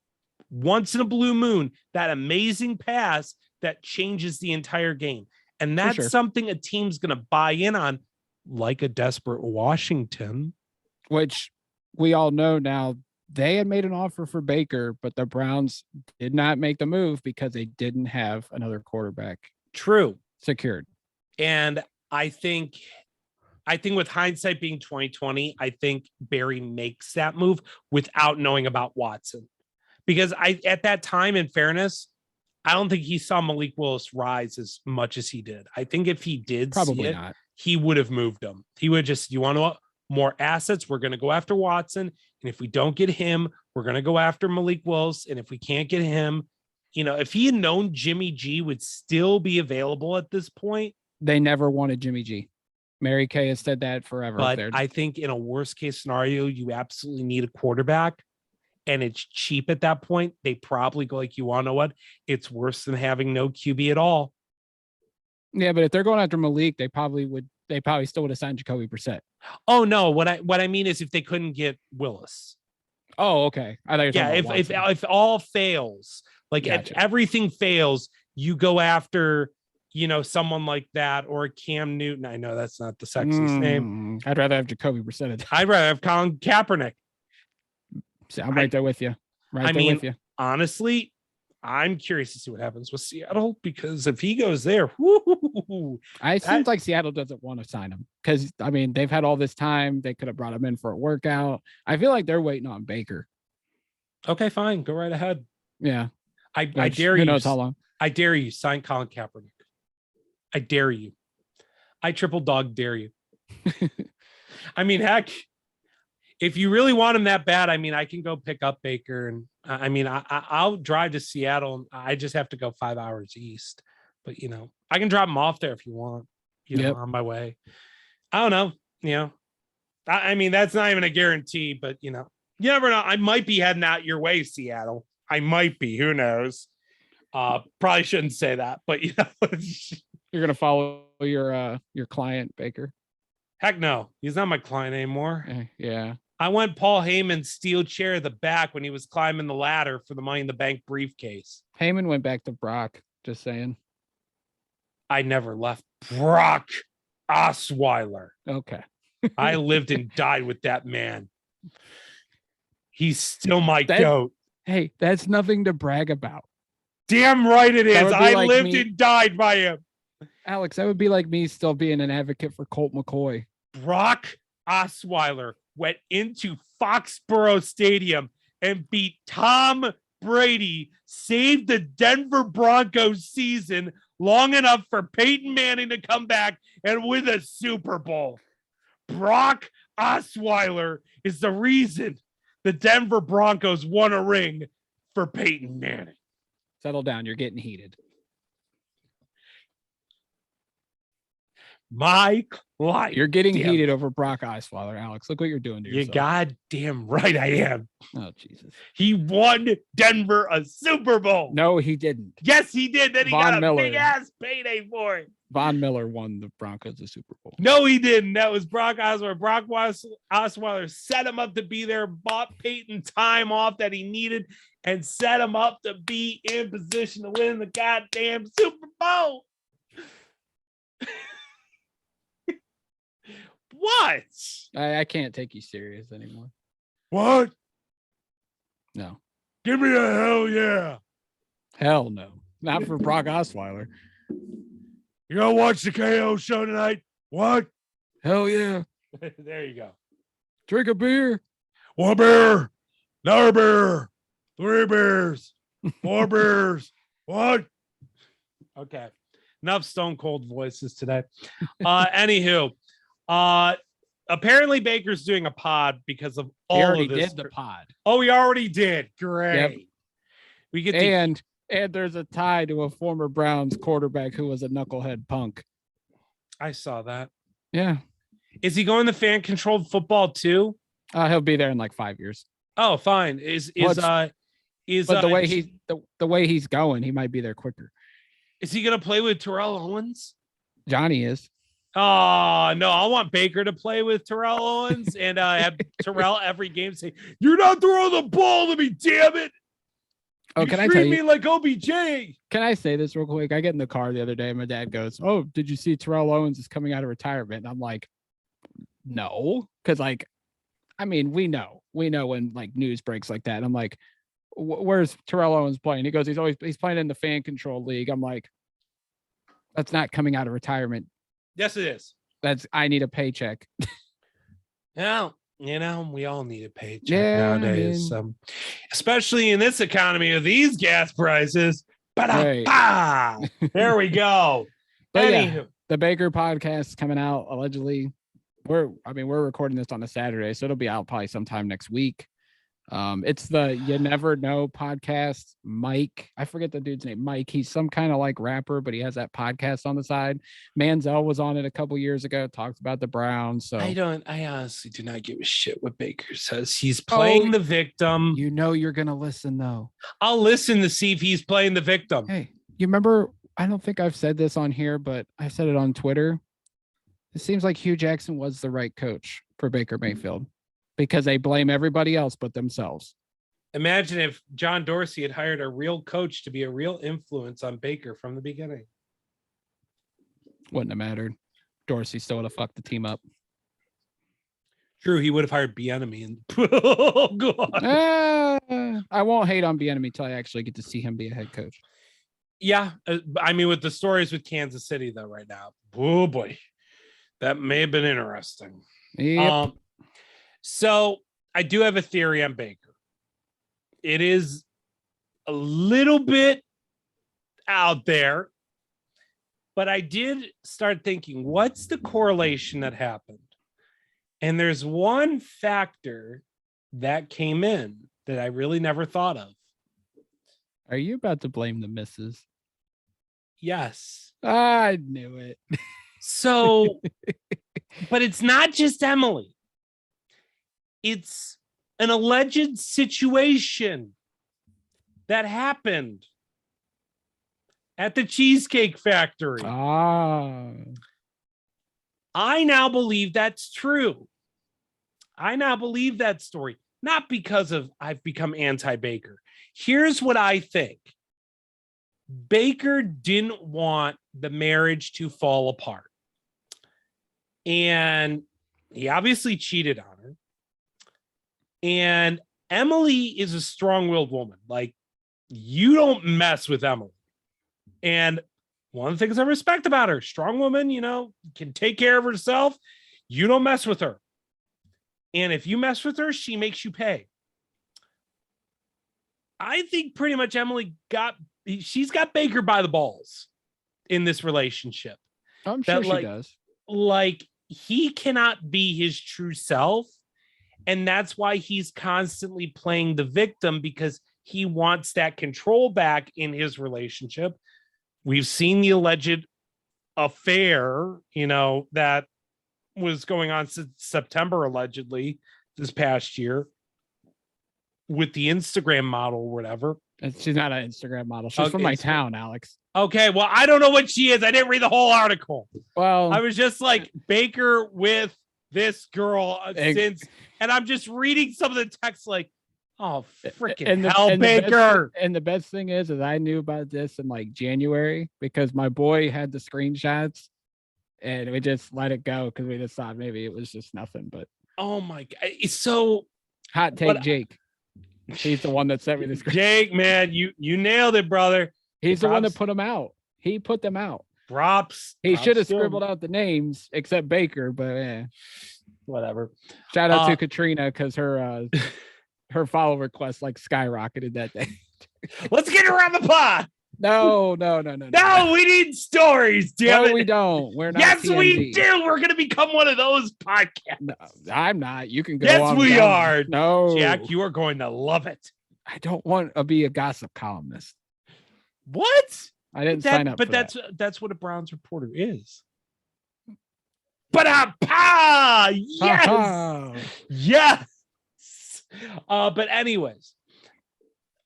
once in a blue moon that amazing pass that changes the entire game. And that's something a team's going to buy in on, like a desperate Washington. Which we all know now, they had made an offer for Baker, but the Browns did not make the move because they didn't have another quarterback. True. Secured. And I think I think with hindsight being 2020, I think Barry makes that move without knowing about Watson. Because at that time, in fairness, I don't think he saw Malik Willis rise as much as he did. I think if he did Probably see it, not. he would have moved him. He would just, you want to more assets? We're going to go after Watson. And if we don't get him, we're going to go after Malik Willis. And if we can't get him, if he had known Jimmy G would still be available at this point. They never wanted Jimmy G. Mary Kay has said that forever. But I think in a worst case scenario, you absolutely need a quarterback. And it's cheap at that point. They probably go like, you want to know what? It's worse than having no QB at all. Yeah, but if they're going after Malik, they probably still would have signed Jacoby Brissett. Oh no, what I mean is if they couldn't get Willis. Oh, okay. I thought you were talking about if all fails, like if everything fails, you go after someone like that or Cam Newton. I know that's not the sexiest name. I'd rather have Jacoby Brissett. I'd rather have Colin Kaepernick. So I'm right there with you. With you. Honestly, I'm curious to see what happens with Seattle because if he goes there, it seems like Seattle doesn't want to sign him because they've had all this time. They could have brought him in for a workout. I feel like they're waiting on Baker. Okay, fine, go right ahead. Yeah, I dare you. Who knows how long? I dare you. Sign Colin Kaepernick. I dare you. I triple dog dare you. Heck. If you really want him that bad, I can go pick up Baker and I'll drive to Seattle. I just have to go 5 hours east, but I can drop him off there if you want, on my way. I don't know, that's not even a guarantee, but you never know. I might be heading out your way, Seattle. I might be, who knows? Probably shouldn't say that, but you're going to follow your client Baker. Heck no, he's not my client anymore. Yeah. I went Paul Heyman's steel chair at the back when he was climbing the ladder for the Money in the Bank briefcase. Heyman went back to Brock, just saying. I never left Brock Osweiler. Okay. I lived and died with that man. He's still my goat. Hey, that's nothing to brag about. Damn right it is. I lived and died by him. Alex, that would be like me still being an advocate for Colt McCoy. Brock Osweiler went into Foxborough Stadium and beat Tom Brady, saved the Denver Broncos season long enough for Peyton Manning to come back and win a Super Bowl. Brock Osweiler is the reason the Denver Broncos won a ring for Peyton Manning. Settle down. You're getting heated. My life. You're getting heated over Brock Osweiler, Alex. Look what you're doing to yourself. You goddamn right I am. Oh, Jesus. He won Denver a Super Bowl. No, he didn't. Yes, he did. Then he got a big-ass payday for it. Von Miller won the Broncos the Super Bowl. No, he didn't. That was Brock Osweiler. Brock Osweiler set him up to be there, bought Peyton time off that he needed, and set him up to be in position to win the goddamn Super Bowl. What? I can't take you serious anymore. What? No. Give me a hell yeah. Hell no. Not for Brock Osweiler. You gonna watch the KO show tonight? What? Hell yeah. There you go. Drink a beer. 1 beer. Another beer. 3 beers. 4 beers. What? Okay. Enough Stone Cold voices today. Anywho. Apparently Baker's doing a pod because of all of this. He already did the pod. Oh, he already did. Great. Yep. We get and there's a tie to a former Browns quarterback who was a knucklehead punk. I saw that. Yeah. Is he going to fan controlled football too? He'll be there in like 5 years. Oh, fine. But the way he's going, he might be there quicker. Is he gonna play with Terrell Owens? Johnny is. Oh, no, I want Baker to play with Terrell Owens and have Terrell every game say, "You're not throwing the ball to me, damn it." Oh, can I tell you? Treat me like OBJ. Can I say this real quick? I get in the car the other day and my dad goes, "Oh, did you see Terrell Owens is coming out of retirement?" And I'm like, no. Because we know when like news breaks like that. And I'm like, where's Terrell Owens playing? He goes, he's playing in the fan control league. I'm like, that's not coming out of retirement. Yes, it is. I need a paycheck. Well, we all need a paycheck Yeah, nowadays. Especially in this economy of these gas prices. Ba-da-ba! There we go. But Anywho. yeah, the Baker podcast is coming out allegedly. We're recording this on a Saturday, so it'll be out probably sometime next week. It's the You Never Know podcast. Mike, I forget the dude's name. Mike, he's some kind of like rapper, but he has that podcast on the side. Manziel was on it a couple years ago, talked about the Browns. So I honestly do not give a shit what Baker says. He's playing the victim. You're gonna listen though. I'll listen to see if he's playing the victim. Hey, you remember? I don't think I've said this on here, but I said it on Twitter. It seems like Hugh Jackson was the right coach for Baker Mayfield, because they blame everybody else but themselves. Imagine if John Dorsey had hired a real coach to be a real influence on Baker from the beginning. Wouldn't have mattered. Dorsey still would have fucked the team up. True, he would have hired Bieniemy. And oh god, I won't hate on Bieniemy until I actually get to see him be a head coach. Yeah, I mean, with the stories with Kansas City though, right now, oh boy, that may have been interesting. Yep. So I do have a theory on Baker. It is a little bit out there, but I did start thinking, what's the correlation that happened? And there's one factor that came in that I really never thought of. Are you about to blame the missus? Yes. I knew it. So, but it's not just Emily. It's an alleged situation that happened at the Cheesecake Factory. I now believe that's true. I now believe that story, not because of I've become anti-Baker. Here's what I think. Baker didn't want the marriage to fall apart. And he obviously cheated on her. And Emily is a strong-willed woman. Like, you don't mess with Emily. And one of the things I respect about her, strong woman, can take care of herself. You don't mess with her. And if you mess with her, she makes you pay. I think pretty much she's got Baker by the balls in this relationship. I'm sure she does. Like, he cannot be his true self. And that's why he's constantly playing the victim, because he wants that control back in his relationship. We've seen the alleged affair, that was going on since September, allegedly, this past year with the Instagram model or whatever. She's not an Instagram model. She's from my town, Alex. Okay, well, I don't know what she is. I didn't read the whole article. Well, I was just like, Baker with this girl since, and I'm just reading some of the text like, oh, freaking hell, Baker. And the best thing is I knew about this in like January because my boy had the screenshots and we just let it go because we just thought maybe it was just nothing. But oh my God. So hot take, Jake. He's the one that sent me the screen. Jake, man, you nailed it, brother. He's the one that put them out. He put them out. Props. He should have scribbled out the names except Baker, but whatever. Shout out to Katrina because her follow request like skyrocketed that day. Let's get her on the pod. No. No, we need stories. Damn it. We don't. We're not. Yes, TMZ. we do. We're gonna become one of those podcasts. No, I'm not. You can go. Yes, we are. No, Jack, you are going to love it. I don't want to be a gossip columnist. What? I didn't sign up. But for that's what a Browns reporter is. Yes. Yes. But anyways,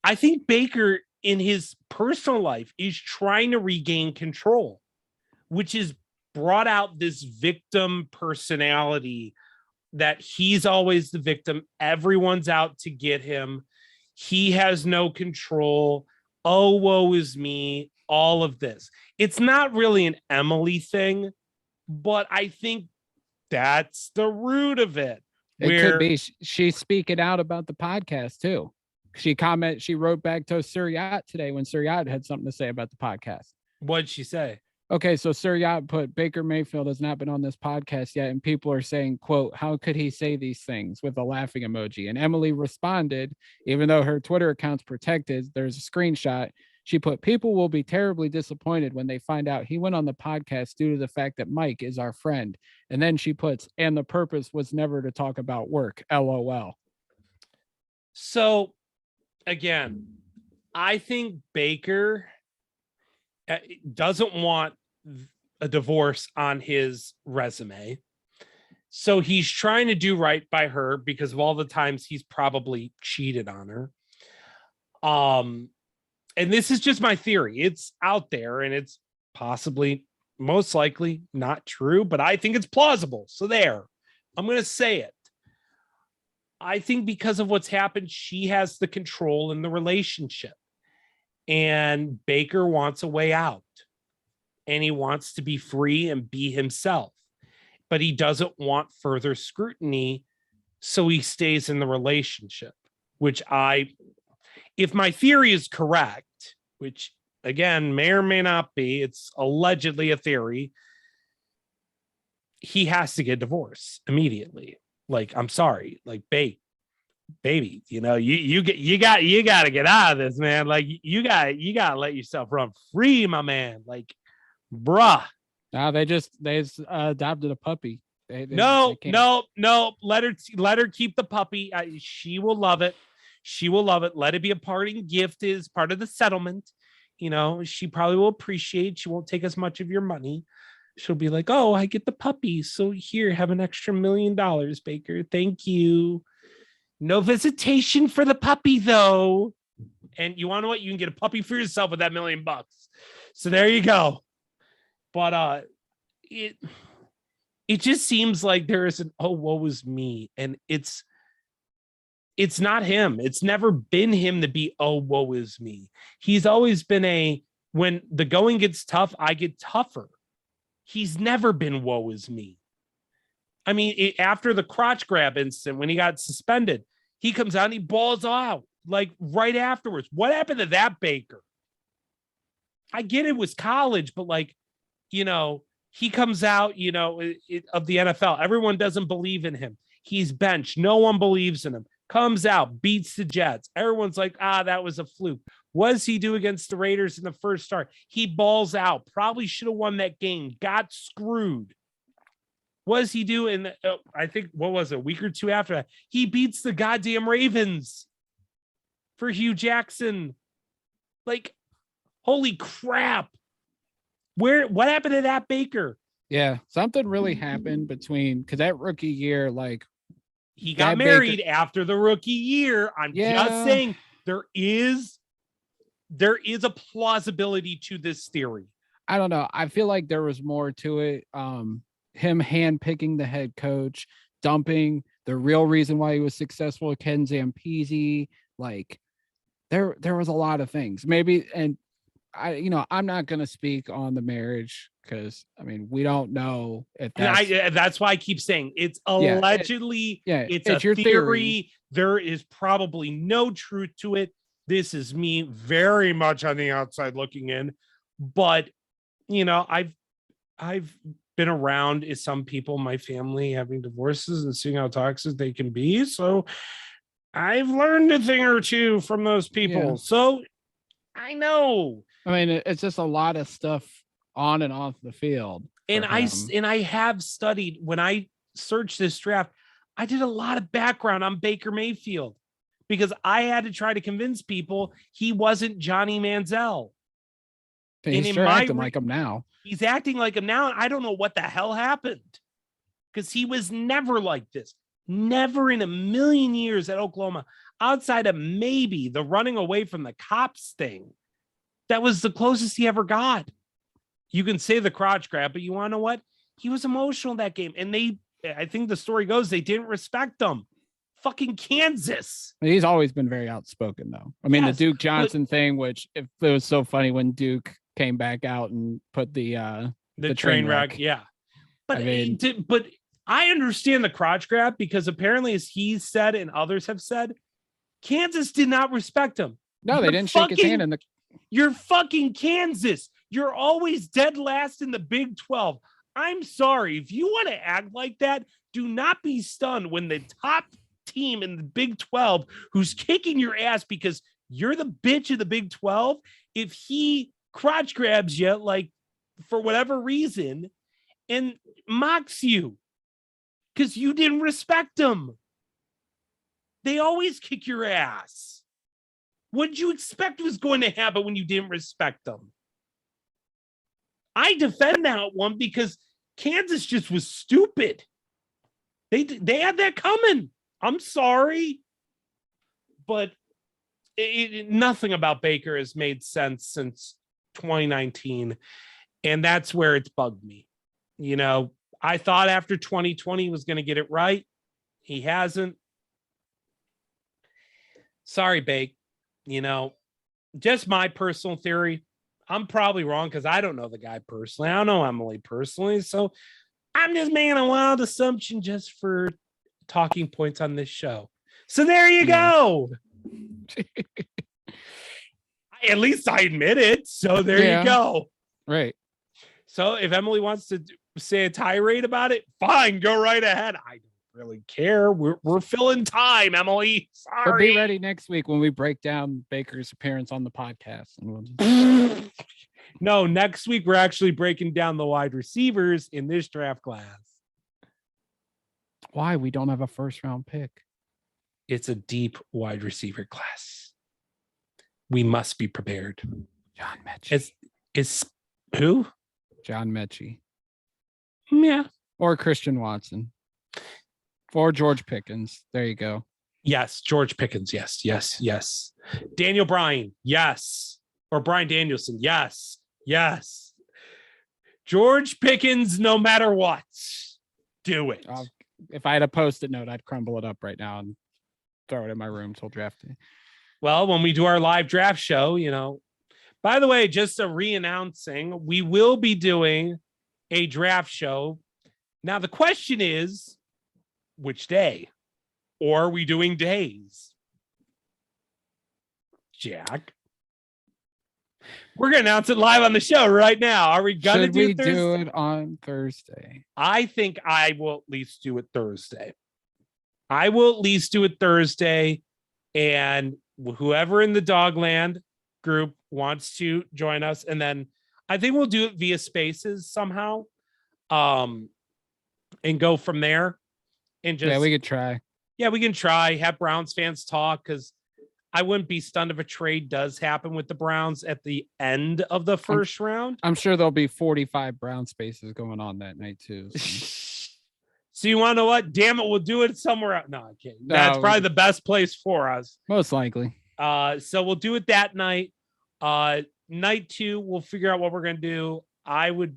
I think Baker in his personal life is trying to regain control, which has brought out this victim personality that he's always the victim. Everyone's out to get him. He has no control. Oh, woe is me. All of this. It's not really an Emily thing, but I think that's the root of it. It could be. She's speaking out about the podcast too. She wrote back to Suriat today when Suriat had something to say about the podcast. What'd she say? Okay, so Sir Yacht put Baker Mayfield has not been on this podcast yet, and people are saying, quote, how could he say these things with a laughing emoji? And Emily responded, even though her Twitter account's protected, there's a screenshot. She put, people will be terribly disappointed when they find out he went on the podcast due to the fact that Mike is our friend. And then she puts, and the purpose was never to talk about work, LOL. So again, I think Baker doesn't want a divorce on his resume. So he's trying to do right by her because of all the times he's probably cheated on her. And this is just my theory. It's out there and it's possibly most likely not true, but I think it's plausible. So there, I'm going to say it. I think because of what's happened, she has the control in the relationship. And Baker wants a way out. And he wants to be free and be himself. But he doesn't want further scrutiny. So he stays in the relationship, which if my theory is correct, which again, may or may not be, it's allegedly a theory, he has to get divorced immediately. Like, I'm sorry, like, baby, you know, you got to get out of this, man. Like, you got to let yourself run free, my man. Like, bruh. No, they adopted a puppy. No. Let her keep the puppy. She will love it. She will love it. Let it be a parting gift as part of the settlement. You know, she probably will appreciate. She won't take as much of your money. She'll be like, oh, I get the puppy. So here, have an extra $1 million, Baker. Thank you. No visitation for the puppy, though. And you want to know what? You can get a puppy for yourself with that $1 million. So there you go. But it just seems like there is an oh, woe is me. And it's not him. It's never been him to be, oh, woe is me. He's always been when the going gets tough, I get tougher. He's never been woe is me. I mean, after the crotch grab incident, when he got suspended, he comes out and he balls out like right afterwards. What happened to that Baker? I get it was college, but like, you know, he comes out, you know, of the NFL. Everyone doesn't believe in him. He's benched. No one believes in him. Comes out, beats the Jets. Everyone's like, that was a fluke. What does he do against the Raiders in the first start? He balls out. Probably should have won that game. Got screwed. What does he do? I think, what was it, a week or two after that? He beats the goddamn Ravens for Hugh Jackson. Like, holy crap. What happened to that Baker? Yeah, something really happened because that rookie year, like, he got married after the rookie year. I'm just saying there is a plausibility to this theory. I don't know. I feel like there was more to it. Him handpicking the head coach, dumping the real reason why he was successful, Ken Zampese. Like, there was a lot of things. Maybe, and I'm not going to speak on the marriage because, I mean, we don't know if that's why I keep saying it's allegedly, it's a your theory. There is probably no truth to it. This is me very much on the outside looking in, but you know, I've been around some people, my family having divorces and seeing how toxic they can be. So I've learned a thing or two from those people. Yeah. So I know. I mean, it's just a lot of stuff on and off the field. And I have studied, when I searched this draft, I did a lot of background on Baker Mayfield because I had to try to convince people he wasn't Johnny Manziel. He's sure acting like him now. He's acting like him now, and I don't know what the hell happened because he was never like this. Never in a million years at Oklahoma, outside of maybe the running away from the cops thing. That was the closest he ever got. You can say the crotch grab, but you want to know what? He was emotional in that game. And I think the story goes, they didn't respect him. Fucking Kansas. He's always been very outspoken, though. I mean, yes, the Duke Johnson thing, which it was so funny when Duke came back out and put the train wreck. Yeah. But but I understand the crotch grab because apparently, as he said and others have said, Kansas did not respect him. No, they didn't shake his hand in the. You're fucking Kansas. You're always dead last in the Big 12. I'm sorry. If you want to act like that, do not be stunned when the top team in the Big 12 who's kicking your ass because you're the bitch of the Big 12, if he crotch grabs you, like, for whatever reason, and mocks you because you didn't respect him. They always kick your ass. What did you expect was going to happen when you didn't respect them? I defend that one because Kansas just was stupid. They had that coming. I'm sorry. But nothing about Baker has made sense since 2019. And that's where it's bugged me. You know, I thought after 2020 he was going to get it right. He hasn't. Sorry, Bake. You know, just my personal theory. I'm probably wrong because I don't know the guy personally. I don't know Emily personally. So I'm just making a wild assumption just for talking points on this show. So there you go. At least I admit it. So there you go. Right. So if Emily wants to say a tirade about it, fine, go right ahead. I don't really care. We're filling time, Emily. Sorry. But be ready next week when we break down Baker's appearance on the podcast. And we'll just... No, next week we're actually breaking down the wide receivers in this draft class. Why? We don't have a first round pick. It's a deep wide receiver class. We must be prepared. John Mechie. Is who? John Mechie. Yeah. Or Christian Watson. Or George Pickens. There you go. Yes, George Pickens. Yes. Daniel Bryan. Yes. Or Brian Danielson. Yes. George Pickens, no matter what. Do it. If I had a Post-it note, I'd crumble it up right now and throw it in my room till draft day. Well, when we do our live draft show, you know, by the way, just a re-announcing, we will be doing a draft show. Now, the question is, which day? Or are we doing days? Jack? We're going to announce it live on the show right now. Are we going to do Thursday? Do it on Thursday? I think I will at least do it Thursday. And whoever in the Dogland group wants to join us, and then I think we'll do it via Spaces somehow, and go from there. And just we could try. Yeah, we can try. Have Browns fans talk, because I wouldn't be stunned if a trade does happen with the Browns at the end of the first round. I'm sure there'll be 45 Brown Spaces going on that night too. So you want to know what? Damn it, we'll do it somewhere else. No, I can't. That's probably the best place for us. Most likely. So we'll do it that night. Night 2, we'll figure out what we're gonna do. I would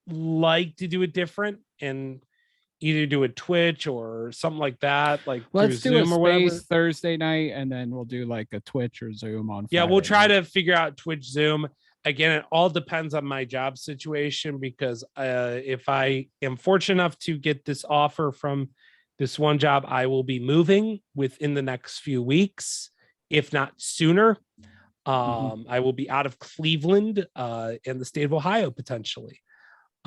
like to do it different and either do a Twitch or something like that. Like, let's do Zoom a or whatever. Space Thursday night, and then we'll do like a Twitch or Zoom on Friday. Yeah, we'll try to figure out Twitch, Zoom. Again, it all depends on my job situation, because if I am fortunate enough to get this offer from this one job, I will be moving within the next few weeks, if not sooner. I will be out of Cleveland in the state of Ohio, potentially.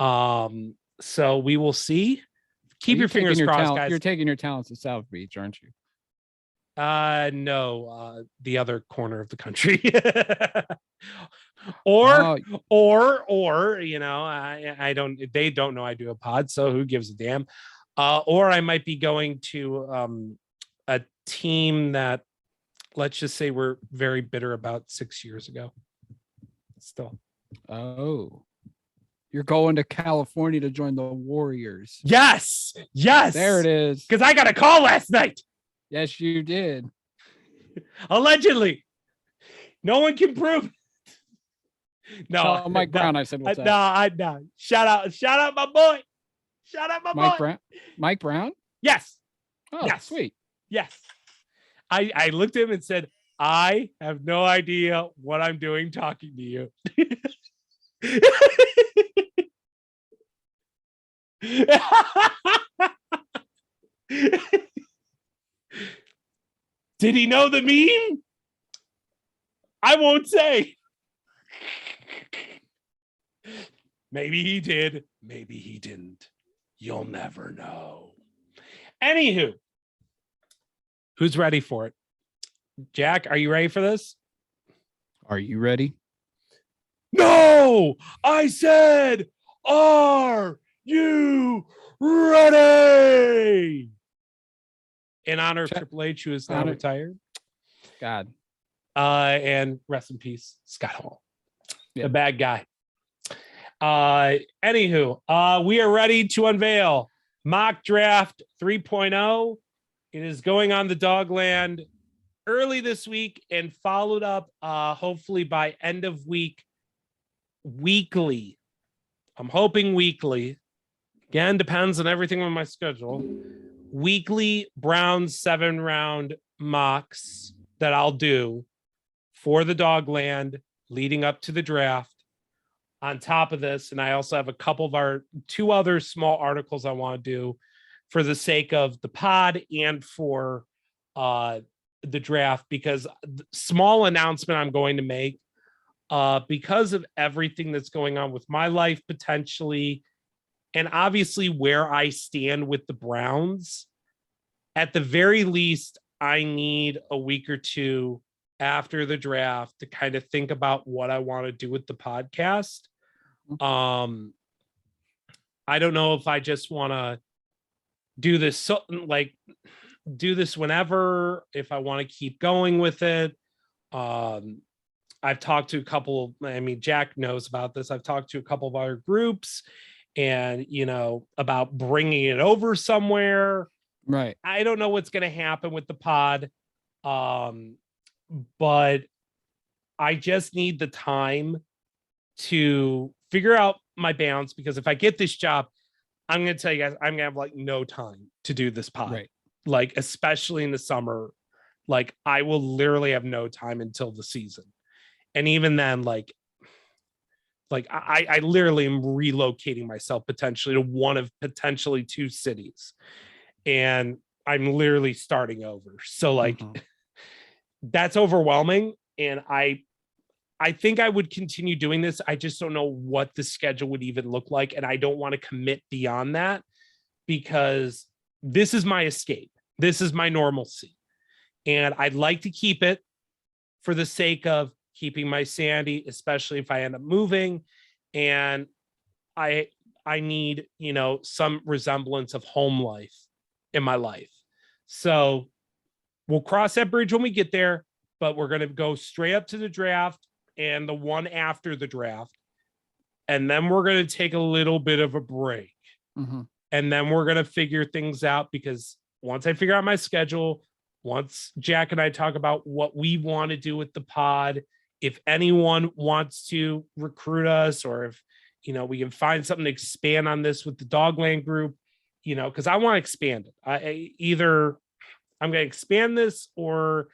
So we will see. Keep your fingers crossed, guys. You're taking your talents to South Beach, aren't you? No, the other corner of the country. or you know, I don't, they don't know I do a pod, so who gives a damn? Or I might be going to a team that, let's just say, we're very bitter about 6 years ago. Still. Oh. You're going to California to join the Warriors. Yes. There it is. Because I got a call last night. Yes, you did. Allegedly. No one can prove. No, Mike Brown. I said, what's up? No. Shout out, my boy. Shout out, my boy. Mike Brown. Yes. Oh, yes. Sweet. Yes. I looked at him and said, I have no idea what I'm doing talking to you. Did he know the meme? I won't say. Maybe he did. Maybe he didn't. You'll never know. Anywho, who's ready for it? Jack, are you ready for this? Are you ready? No, I said, are you ready? In honor of Triple H, who is now retired. God. And rest in peace, Scott Hall, the bad guy. Anywho, we are ready to unveil Mock Draft 3.0. It is going on the Dogland early this week and followed up hopefully by end of week weekly. I'm hoping weekly. Again, depends on everything on my schedule. Weekly Browns 7-round mocks that I'll do for the Dogland leading up to the draft. On top of this, and I also have a couple of our 2 other small articles I want to do for the sake of the pod and for the draft, because small announcement I'm going to make because of everything that's going on with my life potentially, and obviously where I stand with the Browns. At the very least, I need a week or 2 after the draft to kind of think about what I want to do with the podcast. I don't know if I just want to do this do this whenever, if I want to keep going with it. I've talked to a couple, Jack knows about this. I've talked to a couple of other groups and, about bringing it over somewhere. Right. I don't know what's going to happen with the pod. But I just need the time to figure out my balance, because if I get this job, I'm going to tell you guys, I'm going to have no time to do this pod. Right. Especially in the summer, I will literally have no time until the season. And even then, I literally am relocating myself potentially to one of potentially 2 cities. And I'm literally starting over. So that's overwhelming. And I think I would continue doing this. I just don't know what the schedule would even look like. And I don't want to commit beyond that, because this is my escape. This is my normalcy. And I'd like to keep it for the sake of keeping my sanity, especially if I end up moving. And I need, some resemblance of home life in my life. So we'll cross that bridge when we get there, but we're going to go straight up to the draft and the one after the draft. And then we're going to take a little bit of a break. Mm-hmm. And then we're going to figure things out, because once I figure out my schedule, once Jack and I talk about what we want to do with the pod, if anyone wants to recruit us, or if, we can find something to expand on this with the Dogland group, because I want to expand it. Either I'm going to expand this, or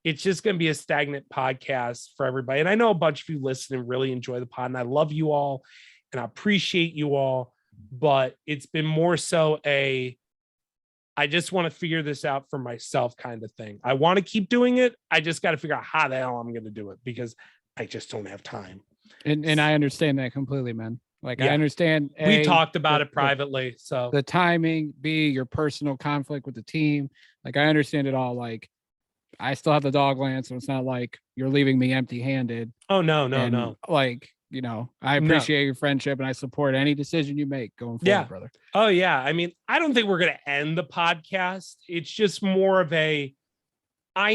it's just going to be a stagnant podcast for everybody. And I know a bunch of you listen and really enjoy the pod, and I love you all and I appreciate you all, but it's been more so I just want to figure this out for myself kind of thing. I want to keep doing it. I just got to figure out how the hell I'm going to do it, because I just don't have time. And I understand that completely, man. I understand. We talked about it privately. So the timing, B, your personal conflict with the team. I understand it all. I still have the Dogland, so it's not like you're leaving me empty handed. Oh, no. I appreciate your friendship and I support any decision you make going forward, brother. Oh, yeah. I don't think we're going to end the podcast. It's just more of I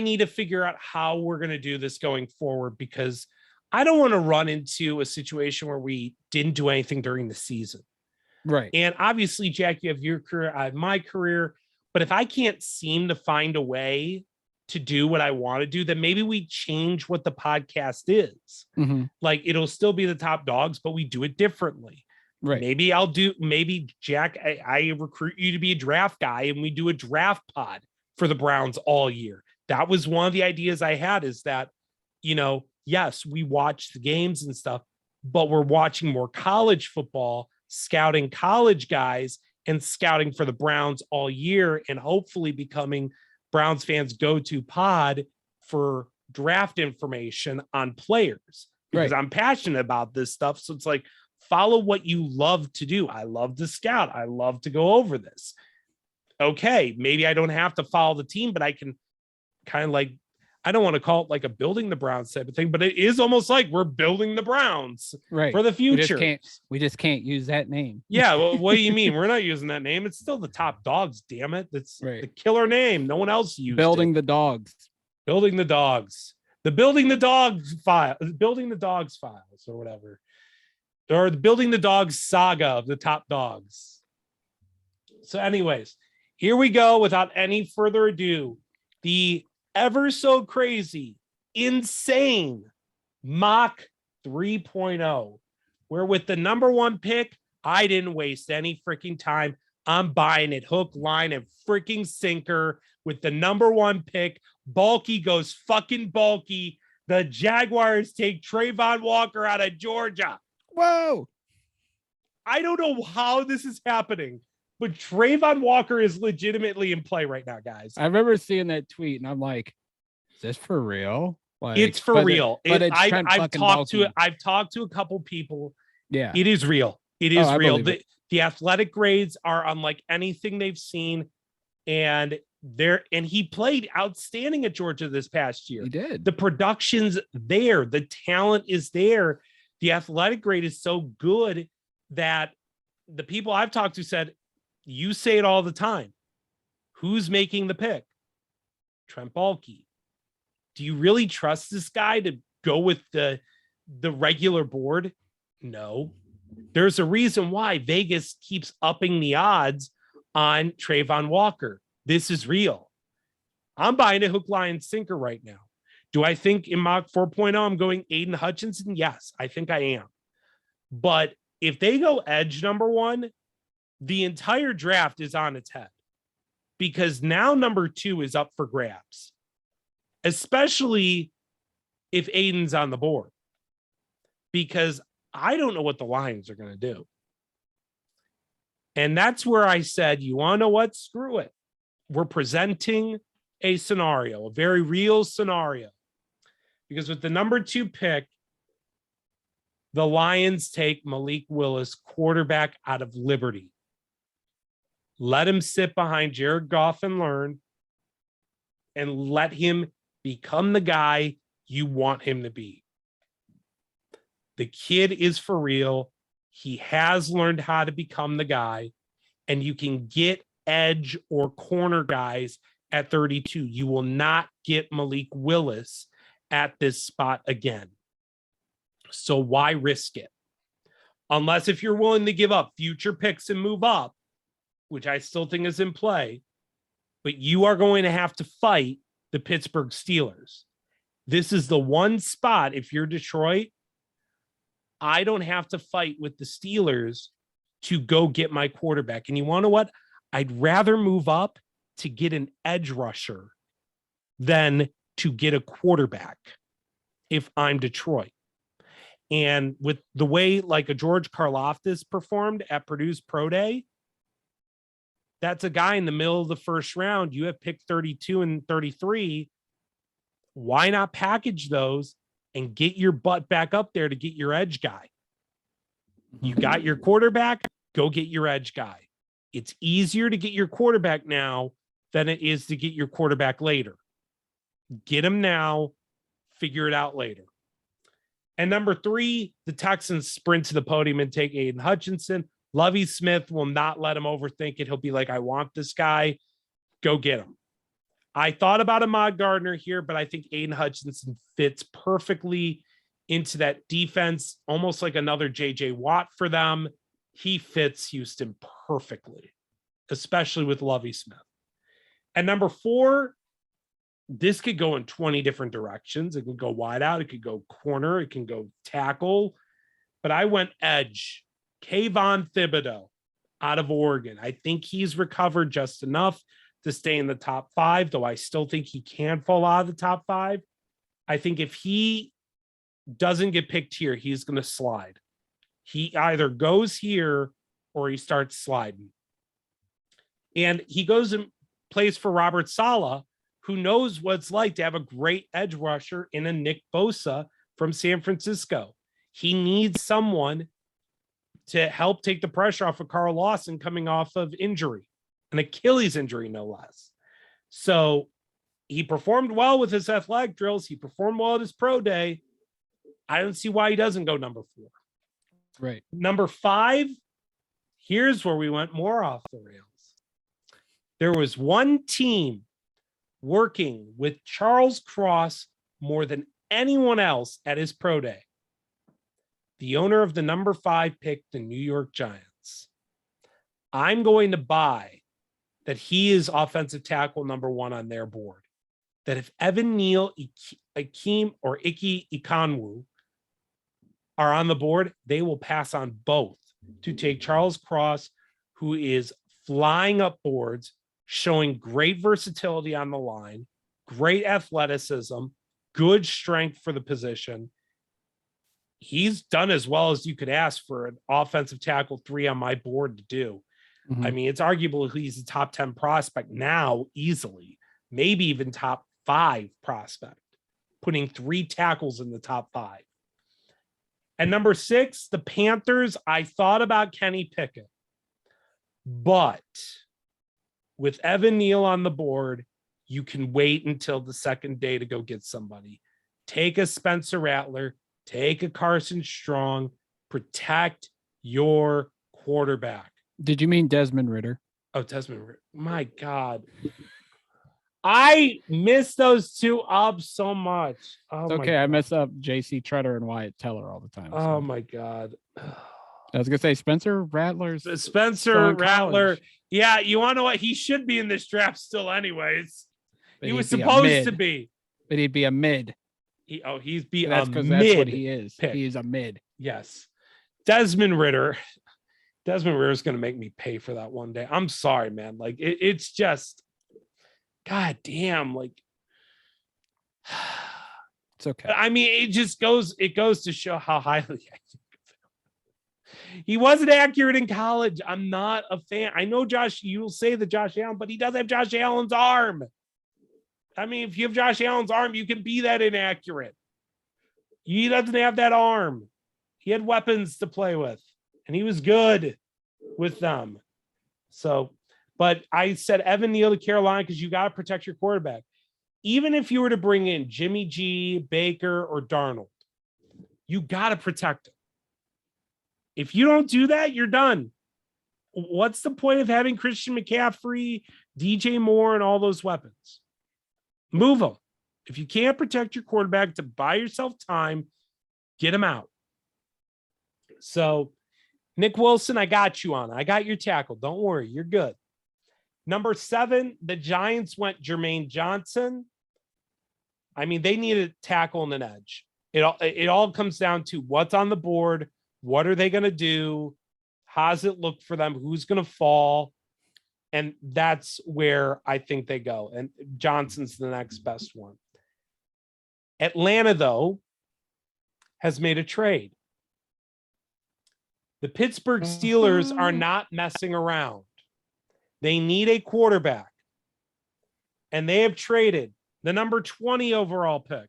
need to figure out how we're going to do this going forward, because I don't want to run into a situation where we didn't do anything during the season. Right. And obviously, Jack, you have your career, I have my career. But if I can't seem to find a way to do what I want to do, then maybe we change what the podcast is. Mm-hmm. It'll still be the Top Dogs, but we do it differently. Right. Maybe Jack, I recruit you to be a draft guy and we do a draft pod for the Browns all year. That was one of the ideas I had, is that, yes, we watch the games and stuff, but we're watching more college football, scouting college guys and scouting for the Browns all year, and hopefully becoming Browns fans' go-to pod for draft information on players, because I'm passionate about this stuff. So it's Follow what you love to do. I love to scout. I love to go over this. Okay, maybe I don't have to follow the team, but I can kind of like, I don't want to call it like a building the Browns type of thing, but it is almost like we're building the Browns for the future. We just can't use that name. Yeah, well, what do you mean? We're not using that name. It's still the Top Dogs, damn it. That's the killer name. No one else used building it. the dogs. Building the dogs. The building the dogs file, building the dogs files or whatever. Or the building the dogs saga of the Top Dogs. So, anyways, here we go. Without any further ado, the ever so crazy, insane mock 3.0, where with the number one pick, I didn't waste any freaking time. I'm buying it hook, line, and freaking sinker with the number one pick. Bulky goes fucking bulky. The Jaguars take Trayvon Walker out of Georgia. Whoa. I don't know how this is happening, but Trayvon Walker is legitimately in play right now, guys. I remember seeing that tweet and I'm like, is this for real? Like, it's for real. I've talked to a couple people. Yeah, it is real. It is real. The athletic grades are unlike anything they've seen. And he played outstanding at Georgia this past year. He did. The production's there. The talent is there. The athletic grade is so good that the people I've talked to said, you say it all the time. Who's making the pick? Trent Baalke. Do you really trust this guy to go with the regular board? No. There's a reason why Vegas keeps upping the odds on Trayvon Walker. This is real. I'm buying a hook, line, sinker right now. Do I think in mock 4.0 I'm going Aiden Hutchinson? Yes, I think I am. But if they go edge number one, the entire draft is on its head, because now number two is up for grabs, especially if Aiden's on the board, because I don't know what the Lions are going to do. And that's where I said, you want to know what? Screw it. We're presenting a scenario, a very real scenario, because with the number two pick, the Lions take Malik Willis, quarterback out of Liberty. Let him sit behind Jared Goff and learn, and let him become the guy you want him to be. The kid is for real. He has learned how to become the guy, and you can get edge or corner guys at 32. You will not get Malik Willis at this spot again. So why risk it? Unless if you're willing to give up future picks and move up, which I still think is in play, but you are going to have to fight the Pittsburgh Steelers. This is the one spot, if you're Detroit, I don't have to fight with the Steelers to go get my quarterback. And you want to know what? I'd rather move up to get an edge rusher than to get a quarterback if I'm Detroit. And with the way like a George Karlaftis performed at Purdue's Pro Day, that's a guy in the middle of the first round. You have picked 32 and 33. Why not package those and get your butt back up there to get your edge guy? You got your quarterback, go get your edge guy. It's easier to get your quarterback now than it is to get your quarterback later. Get him now, figure it out later. And number three, the Texans sprint to the podium and take Aiden Hutchinson. Lovie Smith will not let him overthink it. He'll be like, I want this guy. Go get him. I thought about Ahmad Gardner here, but I think Aiden Hutchinson fits perfectly into that defense, almost like another J.J. Watt for them. He fits Houston perfectly, especially with Lovie Smith. And number four, this could go in 20 different directions. It could go wide out. It could go corner. It can go tackle. But I went edge. Kayvon Thibodeau out of Oregon. I think he's recovered just enough to stay in the top five, though I still think he can fall out of the top five. I think if he doesn't get picked here, he's going to slide. He either goes here or he starts sliding. And he goes and plays for Robert Saleh, who knows what it's like to have a great edge rusher in a Nick Bosa from San Francisco. He needs someone to help take the pressure off of Carl Lawson coming off of injury, an Achilles injury, no less. So he performed well with his athletic drills. He performed well at his pro day. I don't see why he doesn't go number 4. Right. Number 5, here's where we went more off the rails. There was one team working with Charles Cross more than anyone else at his pro day. The owner of the number 5 pick, the New York Giants. I'm going to buy that he is offensive tackle number 1 on their board. That if Evan Neal, Akeem, or Ike Ikonwu are on the board, they will pass on both to take Charles Cross, who is flying up boards, showing great versatility on the line, great athleticism, good strength for the position. He's done as well as you could ask for an offensive tackle 3 on my board to do. Mhm. I mean, it's arguable he's a top 10 prospect now, easily, maybe even top 5 prospect, putting 3 tackles in the top 5. And number 6, the Panthers. I thought about Kenny Pickett, but with Evan Neal on the board, you can wait until the second day to go get somebody. Take a Spencer Rattler, take a Carson Strong, protect your quarterback. Did you mean Desmond Ritter? Oh, Desmond Ritter. My God. I miss those 2 up so much. Oh, It's okay. I mess up JC Treader and Wyatt Teller all the time. Oh, my God. I was going to say Spencer Rattler's Spencer Rattler. Yeah, you want to know what? He should be in this draft still anyways. He was supposed to be. But he'd be a mid. He's be that's a because mid. That's what he is. Pick. He is a mid. Yes. Desmond Ritter. Desmond Ritter is going to make me pay for that one day. I'm sorry, man. Like it's just, God damn. Like, it's okay. I mean, it goes to show how highly I think of him. He wasn't accurate in college. I'm not a fan. I know you'll say that Josh Allen, but he doesn't have Josh Allen's arm. I mean, if you have Josh Allen's arm, you can be that inaccurate. He doesn't have that arm. He had weapons to play with, and he was good with them. So, but I said Evan Neal to Carolina because you got to protect your quarterback. Even if you were to bring in Jimmy G, Baker, or Darnold, you got to protect him. If you don't do that, you're done. What's the point of having Christian McCaffrey, DJ Moore, and all those weapons? Move them. If you can't protect your quarterback to buy yourself time, get him out. So, Nick Wilson, I got you on. I got your tackle. Don't worry. You're good. Number 7, the Giants went Jermaine Johnson. I mean, they need a tackle and an edge. It all comes down to what's on the board. What are they going to do? How does it look for them? Who's going to fall? And that's where I think they go. And Johnson's the next best one. Atlanta, though, has made a trade. The Pittsburgh Steelers are not messing around. They need a quarterback. And they have traded the number 20 overall pick,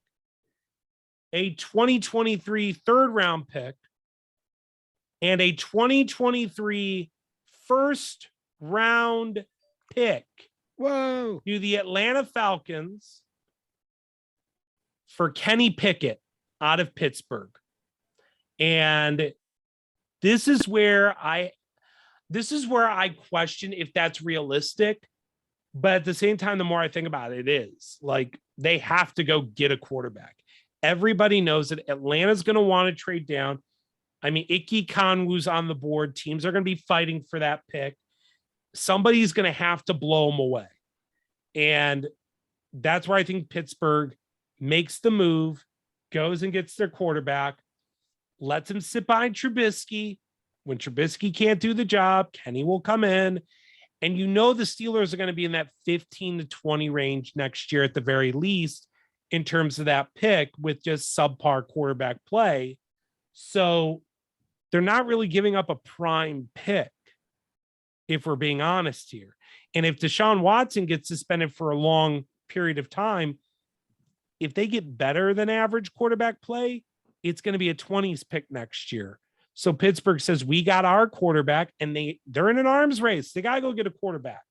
a 2023 third-round pick, and a 2023 first-round pick to the Atlanta Falcons for Kenny Pickett out of Pittsburgh. And this is where I question if that's realistic. But at the same time, the more I think about it, it is. Like, they have to go get a quarterback. Everybody knows that Atlanta's going to want to trade down. I mean, Ike Konwu's on the board. Teams are going to be fighting for that pick. Somebody's going to have to blow them away. And that's where I think Pittsburgh makes the move, goes and gets their quarterback, lets him sit behind Trubisky. When Trubisky can't do the job, Kenny will come in. And you know the Steelers are going to be in that 15 to 20 range next year at the very least in terms of that pick with just subpar quarterback play. So they're not really giving up a prime pick, if we're being honest here. And if Deshaun Watson gets suspended for a long period of time, if they get better than average quarterback play, it's going to be a 20s pick next year. So Pittsburgh says, we got our quarterback, and they're in an arms race. They got to go get a quarterback.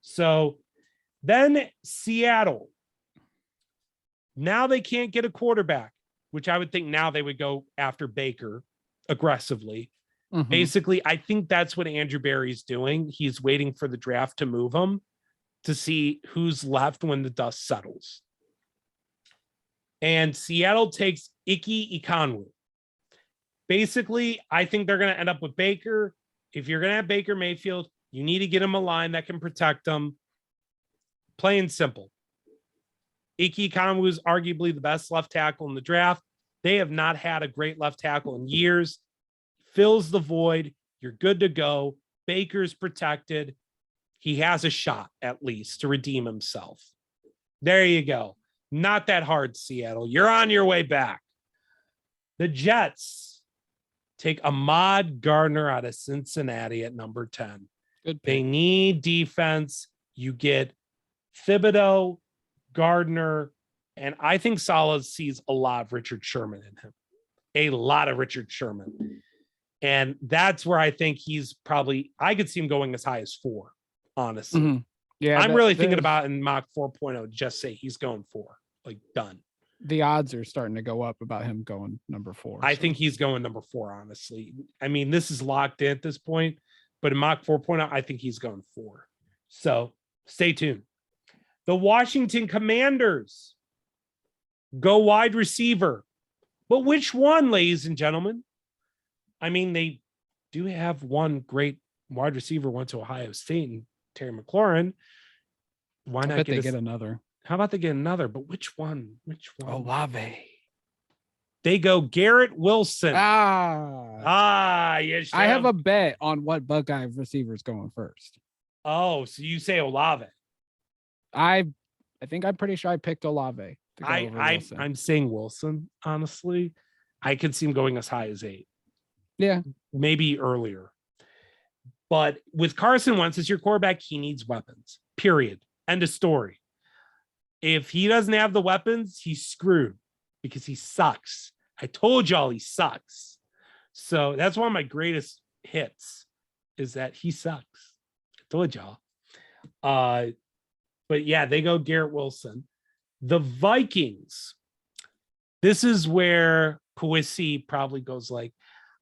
So then Seattle, now they can't get a quarterback, which I would think now they would go after Baker aggressively. Mhm. Basically, I think that's what Andrew Berry's doing. He's waiting for the draft to move him to see who's left when the dust settles. And Seattle takes Ike Ekwonu. Basically, I think they're going to end up with Baker. If you're going to have Baker Mayfield, you need to get him a line that can protect him. Plain simple. Ike Ekwonu is arguably the best left tackle in the draft. They have not had a great left tackle in years. Fills the void. You're good to go. Baker's protected. He has a shot, at least, to redeem himself. There you go. Not that hard, Seattle. You're on your way back. The Jets take Ahmad Gardner out of Cincinnati at number 10. Good pick. They need defense. You get Thibodeau, Gardner, and I think Saleh sees a lot of Richard Sherman in him. A lot of Richard Sherman. And that's where I think he's probably, I could see him going as high as 4, honestly. Mhm. Yeah, I'm really thinking about in mock 4.0, just say he's going 4, like done. The odds are starting to go up about him going number 4. I think he's going number 4, honestly. I mean, this is locked in at this point, but in mock 4.0, I think he's going 4. So stay tuned. The Washington Commanders go wide receiver. But which one, ladies and gentlemen? I mean, they do have one great wide receiver, went to Ohio State, and Terry McLaurin. Why not get another? How about they get another? But which one? Which one? Olave. They go Garrett Wilson. Yes. I have a bet on what Buckeye receiver is going first. Oh, so you say Olave? I think I'm pretty sure I picked Olave. I'm saying Wilson. Honestly, I could see him going as high as 8. Yeah, maybe earlier. But with Carson Wentz as your quarterback, he needs weapons. Period. End of story. If he doesn't have the weapons, he's screwed because he sucks. I told y'all he sucks. So that's one of my greatest hits is that he sucks. I told y'all. But yeah, they go Garrett Wilson. The Vikings. This is where Kawisi probably goes like,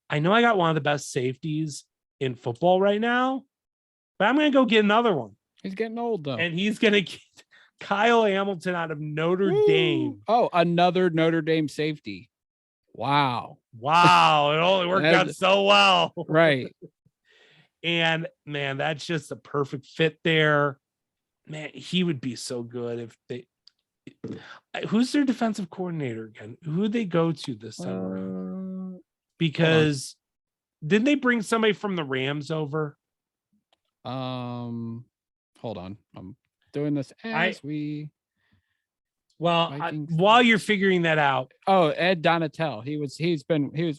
I know I got one of the best safeties in football right now, but I'm going to go get another one. He's getting old, though. And he's going to get Kyle Hamilton out of Notre Dame. Oh, another Notre Dame safety. Wow. It only worked out so well. Right. And, man, that's just a perfect fit there. Man, he would be so good if they... Who's their defensive coordinator again? Who would they go to this time? Because didn't they bring somebody from the Rams over? Hold on. I'm doing this as while you're figuring that out. Oh, Ed Donatel. He was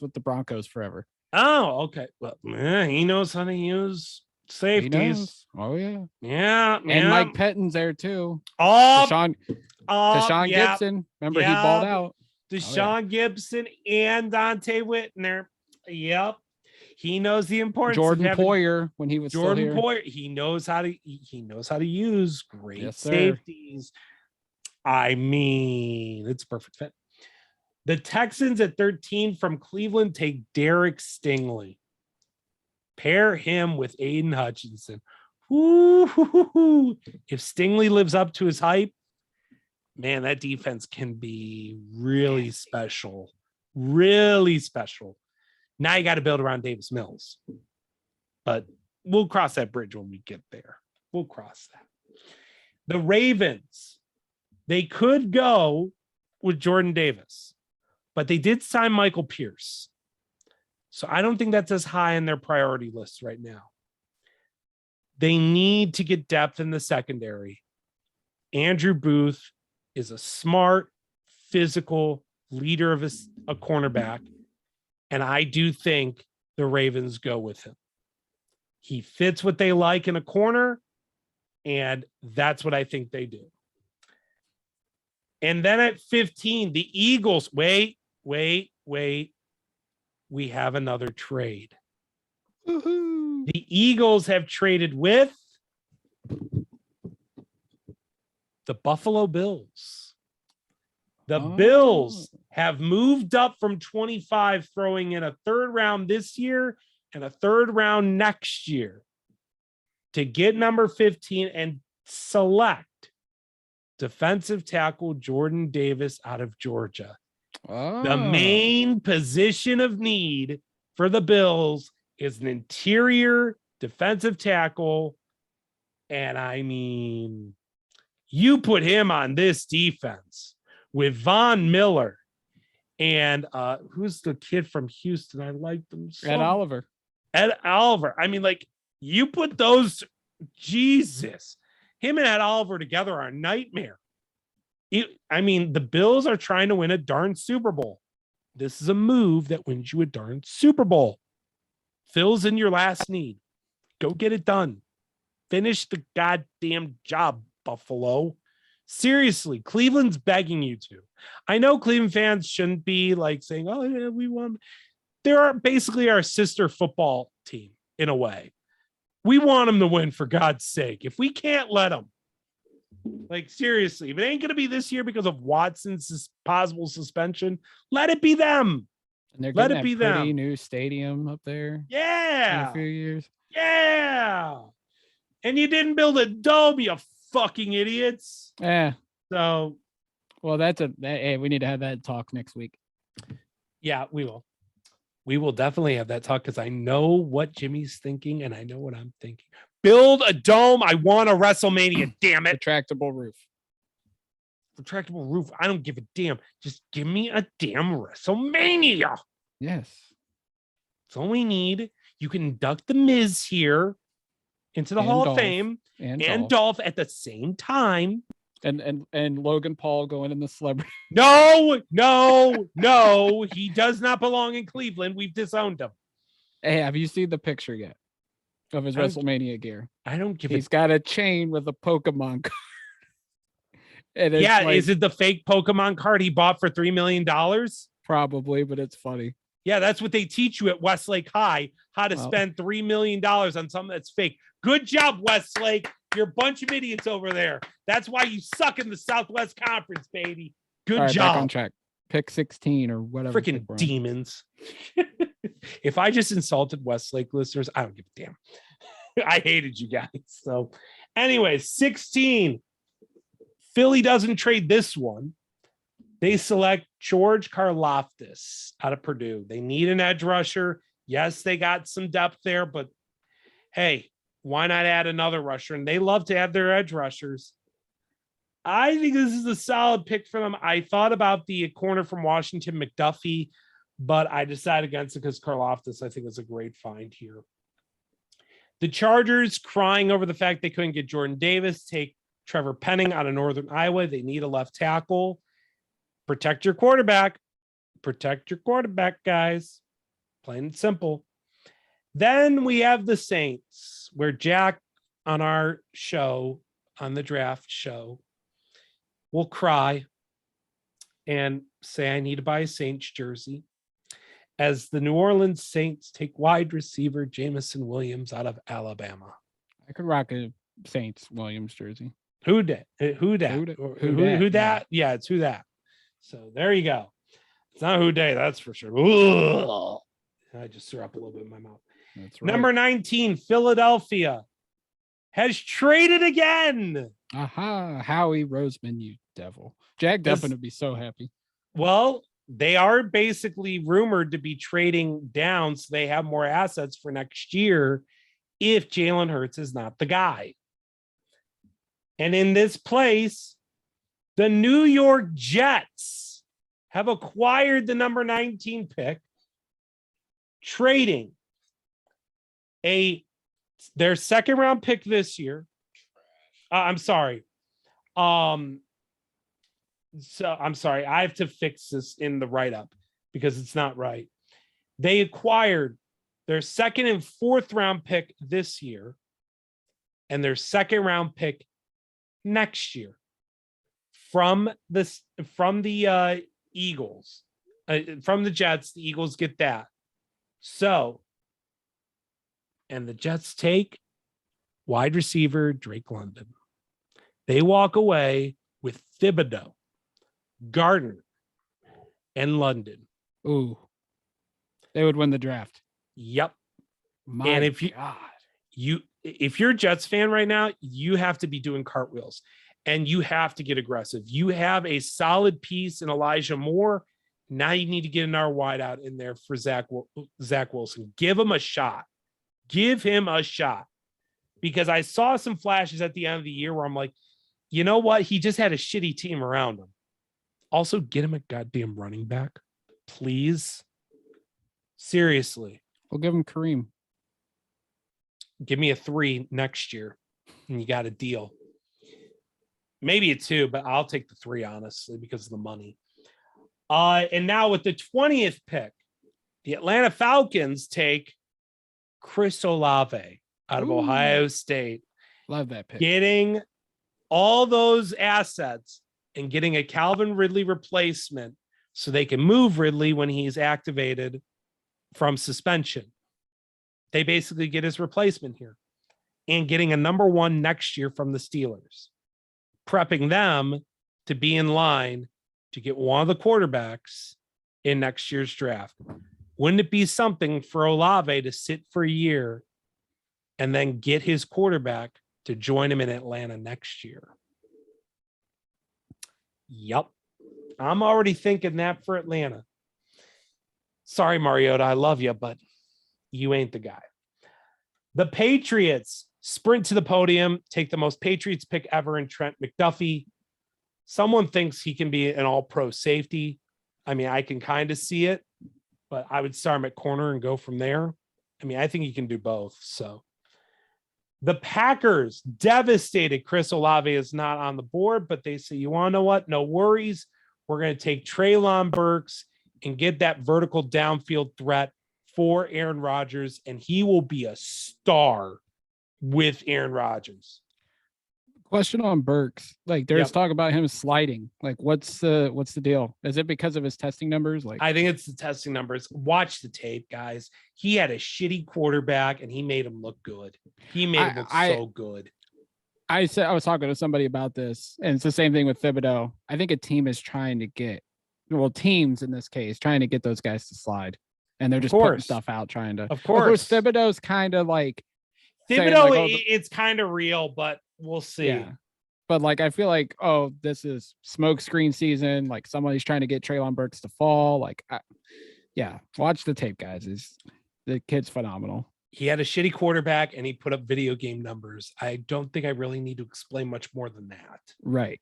with the Broncos forever. Oh, okay. Well, he knows how to use safeties. Oh yeah. Yeah. And Mike Pettin's there too. Deshaun Gibson. Remember he balled out. Deshaun Gibson and Dante Whitner. Yep. He knows the importance Jordan of Poyer when he was Jordan Poyer. He knows how to use great safeties. I mean, it's a perfect fit. The Texans at 13 from Cleveland take Derek Stingley. Pair him with Aiden Hutchinson. Ooh, if Stingley lives up to his hype, man, that defense can be really special. Really special. Now you got to build around Davis Mills. But we'll cross that bridge when we get there. We'll cross that. The Ravens, they could go with Jordan Davis, but they did sign Michael Pierce. So I don't think that's as high on their priority list right now. They need to get depth in the secondary. Andrew Booth is a smart, physical leader of a cornerback. And I do think the Ravens go with him. He fits what they like in a corner, and that's what I think they do. And then at 15, the Eagles, wait. we have another trade. Woohoo. The Eagles have traded with the Buffalo Bills. The Bills have moved up from 25, throwing in a third round this year and a third round next year to get number 15 and select defensive tackle Jordan Davis out of Georgia. The main position of need for the Bills is an interior defensive tackle. And I mean, you put him on this defense with Von Miller and who's the kid from Houston? I like them so Ed Oliver. Ed Oliver. I mean, like, you put those, Jesus, him and Ed Oliver together are a nightmare. I mean, the Bills are trying to win a darn Super Bowl. This is a move that wins you a darn Super Bowl. Fills in your last need. Go get it done. Finish the goddamn job, Buffalo. Seriously, Cleveland's begging you to. I know Cleveland fans shouldn't be like saying, oh, yeah, we won. They're basically our sister football team in a way. We want them to win, for God's sake. If we can't let them, like, seriously, if it ain't going to be this year because of Watson's possible suspension, let it be them. And they're Let getting it be that pretty them. new stadium up there in Yeah. a few years. Yeah. And you didn't build a dome, you fucking idiots. Yeah. So, well, hey, we need to have that talk next week. yeah, we will. We will definitely have that talk because I know what Jimmy's thinking and I know what I'm thinking. Build a dome. I want a WrestleMania. Damn it. Retractable roof. Retractable roof. I don't give a damn. Just give me a damn WrestleMania. Yes. That's all we need. You can induct the Miz here into the Hall of Fame and Dolph at the same time. And Logan Paul going in the celebrity. No. He does not belong in Cleveland. We've disowned him. Hey, have you seen the picture yet of his WrestleMania gear? I don't give He's got a chain with a Pokemon card. And it's yeah, is it the fake Pokemon card he bought for $3 million? Probably, but it's funny. Yeah, that's what they teach you at Westlake High, how to spend $3 million on something that's fake. Good job, Westlake. You're a bunch of idiots over there. That's why you suck in the Southwest Conference, baby. Good job. Back on track. Pick 16 or whatever. Freaking demons. If I just insulted Westlake listeners, I don't give a damn. I hated you guys. So anyway, 16. Philly doesn't trade this one. They select George Karlaftis out of Purdue. They need an edge rusher. Yes, they got some depth there, but hey, why not add another rusher? And they love to have their edge rushers. I think this is a solid pick for them. I thought about the corner from Washington, McDuffie, but I decided against it because Karlaftis, I think, is a great find here. The Chargers, crying over the fact they couldn't get Jordan Davis, take Trevor Penning out of Northern Iowa. They need a left tackle. Protect your quarterback. Protect your quarterback, guys. Plain and simple. Then we have the Saints, where Jack on our show, on the draft show, will cry and say, I need to buy a Saints jersey, as the New Orleans Saints take wide receiver Jamison Williams out of Alabama. I could rock a Saints Williams jersey. Who that? Who that? Yeah, it's who that. So there you go. It's not who day, that's for sure. Ugh. I just threw up a little bit in my mouth. That's right. Number 19, Philadelphia has traded again. Aha, Howie Roseman, you devil. Jack Duffin would be so happy. Well, they are basically rumored to be trading down so they have more assets for next year if Jalen Hurts is not the guy. And in this place, the New York Jets have acquired the number 19 pick, trading their second round pick this year. I'm sorry. So I'm sorry. I have to fix this in the write-up because it's not right. They acquired their second and fourth round pick this year and their second round pick next year from the Eagles, from the Jets. The Eagles get that. So, and the Jets take wide receiver Drake London. They walk away with Thibodeau, Gardner, and London. Ooh, they would win the draft. Yep. My and if God. if you're a Jets fan right now, you have to be doing cartwheels and you have to get aggressive. You have a solid piece in Elijah Moore. Now you need to get another wideout in there for Zach Wilson. Give him a shot. Give him a shot. Because I saw some flashes at the end of the year where I'm like, you know what? He just had a shitty team around him. Also, get him a goddamn running back, please. Seriously. We'll give him Kareem. Give me a 3 next year, and you got a deal. Maybe a 2, but I'll take the 3, honestly, because of the money. And now with the 20th pick, the Atlanta Falcons take Chris Olave out of Ohio State. Love that pick. Getting all those assets and getting a Calvin Ridley replacement so they can move Ridley when he's activated from suspension. They basically get his replacement here and getting a number 1 next year from the Steelers, prepping them to be in line to get one of the quarterbacks in next year's draft. Wouldn't it be something for Olave to sit for a year and then get his quarterback to join him in Atlanta next year? Yep. I'm already thinking that for Atlanta. Sorry, Mariota, I love you, but you ain't the guy. The Patriots sprint to the podium, take the most Patriots pick ever in Trent McDuffie. Someone thinks he can be an all-pro safety. I mean, I can kind of see it, but I would start him at corner and go from there. I mean, I think he can do both. So the Packers devastated. Chris Olave is not on the board, but they say, you want to know what? No worries. We're going to take Treylon Burks and get that vertical downfield threat for Aaron Rodgers, and he will be a star with Aaron Rodgers. Question on Burks. Like there's talk about him sliding. Like what's the deal? Is it because of his testing numbers? Like I think it's the testing numbers. Watch the tape, guys. He had a shitty quarterback and he made him look good. He made him look so good. I was talking to somebody about this, and it's the same thing with Thibodeau. I think a team is trying to get, teams in this case, trying to get those guys to slide. And they're just putting stuff out trying to. Of course. Thibodeau's kind of like. Thibodeau, it's kind of real, but we'll see. Yeah. But like, I feel like, this is smoke screen season. Like somebody's trying to get Treylon Burks to fall. Like, watch the tape, guys. The kid's phenomenal. He had a shitty quarterback and he put up video game numbers. I don't think I really need to explain much more than that. Right.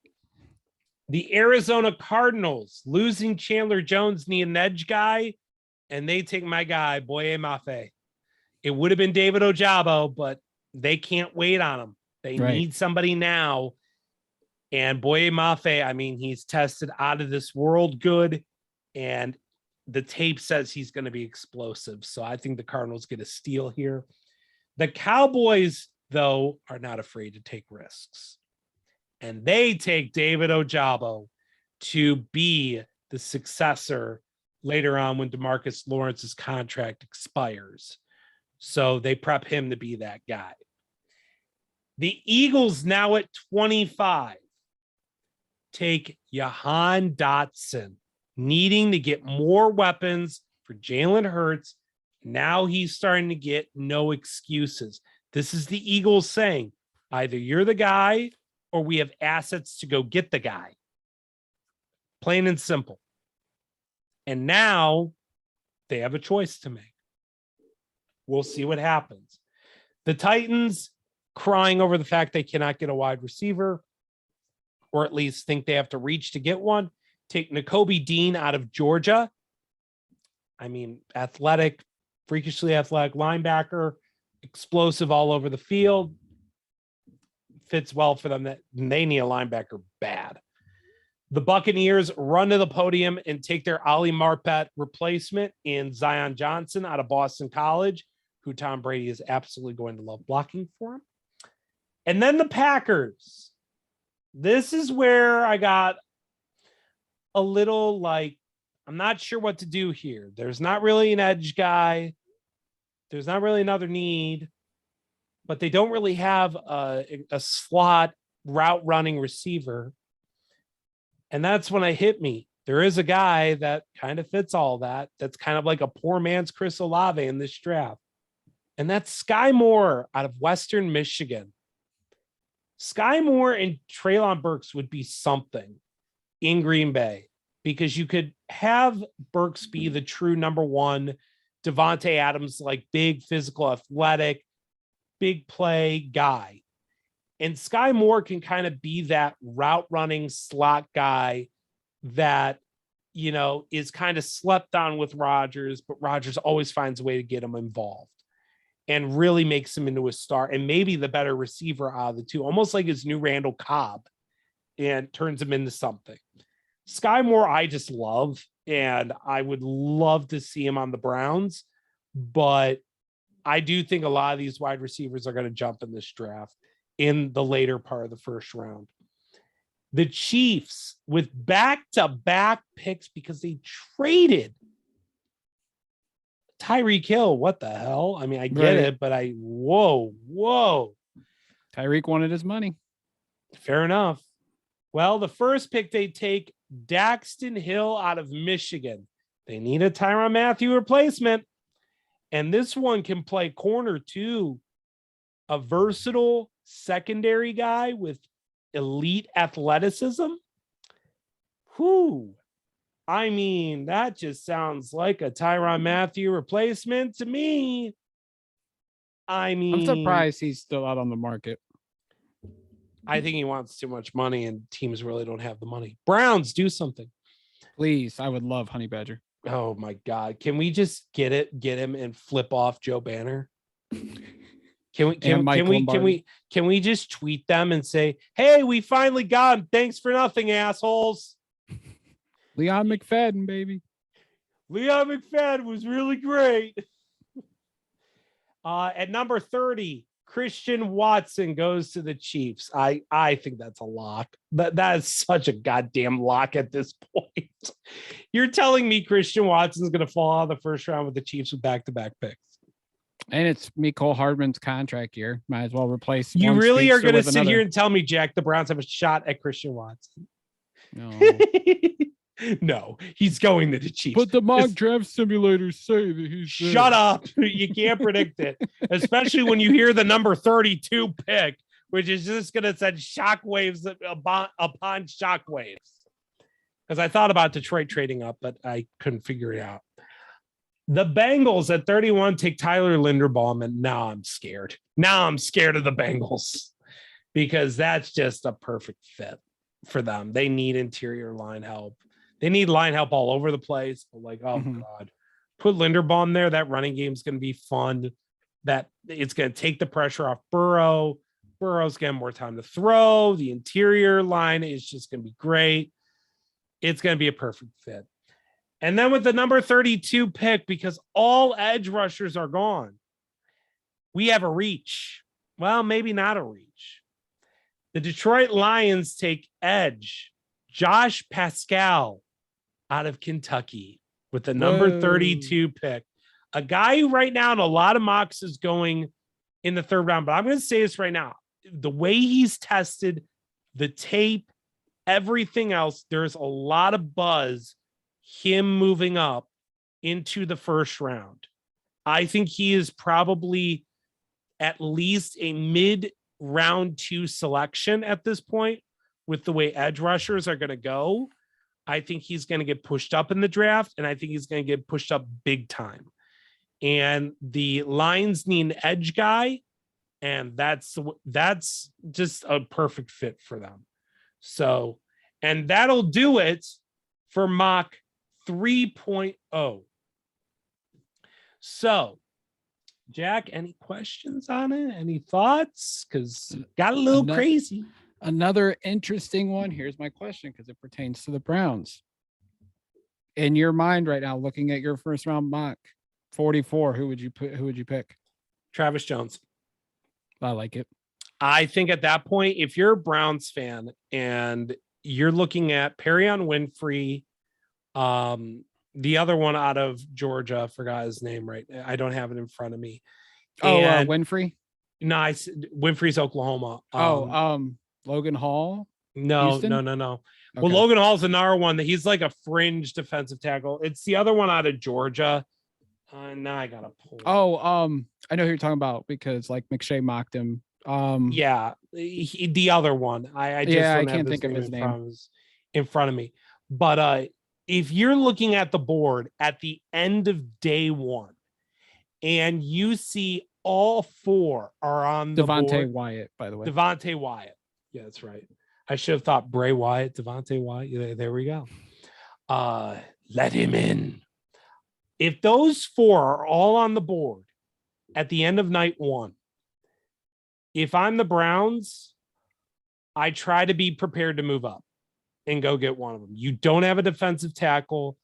The Arizona Cardinals losing Chandler Jones, need an edge guy, and they take my guy, Boye Mafe. It would have been David Ojabo, but they can't wait on him. They need somebody now. And Boye Mafe, I mean, he's tested out of this world good, and the tape says he's going to be explosive. So I think the Cardinals get a steal here. The Cowboys, though, are not afraid to take risks. And they take David Ojabo to be the successor later on when DeMarcus Lawrence's contract expires. So they prep him to be that guy. The Eagles now at 25 take Jahan Dotson, needing to get more weapons for Jalen Hurts. Now he's starting to get no excuses. This is the Eagles saying, either you're the guy or we have assets to go get the guy. Plain and simple. And now they have a choice to make. We'll see what happens. The Titans crying over the fact they cannot get a wide receiver, or at least think they have to reach to get one. Take Nakobe Dean out of Georgia. I mean, athletic, freakishly athletic linebacker, explosive all over the field. Fits well for them. That they need a linebacker bad. The Buccaneers run to the podium and take their Ali Marpet replacement in Zion Johnson out of Boston College, who Tom Brady is absolutely going to love blocking for him. And then the Packers. This is where I got a little like, I'm not sure what to do here. There's not really an edge guy. There's not really another need, but they don't really have a slot route running receiver. And that's when it hit me. There is a guy that kind of fits all that. That's kind of like a poor man's Chris Olave in this draft. And that's Sky Moore out of Western Michigan. Sky Moore and Treylon Burks would be something in Green Bay because you could have Burks be the true number one, Devontae Adams, like big, physical, athletic, big play guy. And Sky Moore can kind of be that route running slot guy that, you know, is kind of slept on with Rodgers, but Rodgers always finds a way to get him involved and really makes him into a star and maybe the better receiver out of the two, almost like his new Randall Cobb, and turns him into something. Sky Moore, I just love, and I would love to see him on the Browns, but I do think a lot of these wide receivers are going to jump in this draft in the later part of the first round. The Chiefs with back-to-back picks because they traded Tyreek Hill. What the hell? I mean, I get it, but whoa. Tyreek wanted his money. Fair enough. Well, the first pick, they take Daxton Hill out of Michigan. They need a Tyrann Mathieu replacement. And this one can play corner too. A versatile secondary guy with elite athleticism. Whew. I mean, that just sounds like a Tyrann Mathieu replacement to me. I mean, I'm surprised he's still out on the market. I think he wants too much money and teams really don't have the money. Browns, do something. Please, I would love Honey Badger. Oh my God. Can we just get him and flip off Joe Banner? Can we just tweet them and say, hey, we finally got him. Thanks for nothing, assholes. Leon McFadden, baby. Leon McFadden was really great. At number 30, Christian Watson goes to the Chiefs. I think that's a lock. That is such a goddamn lock at this point. You're telling me Christian Watson's going to fall out of the first round with the Chiefs with back-to-back picks. And it's Mecole Hardman's contract year. Might as well replace. You really are going to sit here and tell me, Jack, the Browns have a shot at Christian Watson? No. No, he's going to the Chiefs. But the mock draft simulators say that he's Shut up. You can't predict it, especially when you hear the number 32 pick, which is just going to send shockwaves upon shockwaves. Because I thought about Detroit trading up, but I couldn't figure it out. The Bengals at 31 take Tyler Linderbaum, and now I'm scared. Now I'm scared of the Bengals because that's just a perfect fit for them. They need interior line help. They need line help all over the place. But like, oh God, put Linderbaum there. That running game is going to be fun. That it's going to take the pressure off Burrow. Burrow's getting more time to throw. The interior line is just going to be great. It's going to be a perfect fit. And then with the number 32 pick, because all edge rushers are gone, we have a reach. Well, maybe not a reach. The Detroit Lions take edge Josh Pascal out of Kentucky with the number 32 pick. A guy who right now in a lot of mocks is going in the third round, but I'm going to say this right now. The way he's tested, the tape, everything else, there's a lot of buzz him moving up into the first round. I think he is probably at least a mid-round 2 selection at this point with the way edge rushers are going to go. I think he's going to get pushed up in the draft, and I think he's going to get pushed up big time. And the Lions need an edge guy, and that's just a perfect fit for them. So, and that'll do it for mock 3.0. So, Jack, any questions on it? Any thoughts? Because got a little crazy. Another interesting one. Here's my question because it pertains to the Browns. In your mind right now, looking at your first round mock, 44, who would you pick? Travis Jones. I like it. I think at that point, if you're a Browns fan and you're looking at Perion Winfrey, The other one out of Georgia, I forgot his name right. I don't have it in front of me. And Winfrey. nice. Winfrey's Oklahoma. Logan Hall. No. Houston? Well, Okay. Logan Hall's another one that he's like a fringe defensive tackle. It's the other one out of Georgia. Now I gotta pull. I know who you're talking about because like McShay mocked him. Yeah, the other one. I just yeah, I don't have can't think of his name in front of me. But if you're looking at the board at the end of day one, and you see all four are on the Devontae board. Wyatt, by the way. Devontae Wyatt. Yeah, that's right. I should have thought Bray Wyatt, Devontae Wyatt. Yeah, there we go. Let him in. If those four are all on the board at the end of night one, if I'm the Browns, I try to be prepared to move up and go get one of them. You don't have a defensive tackle.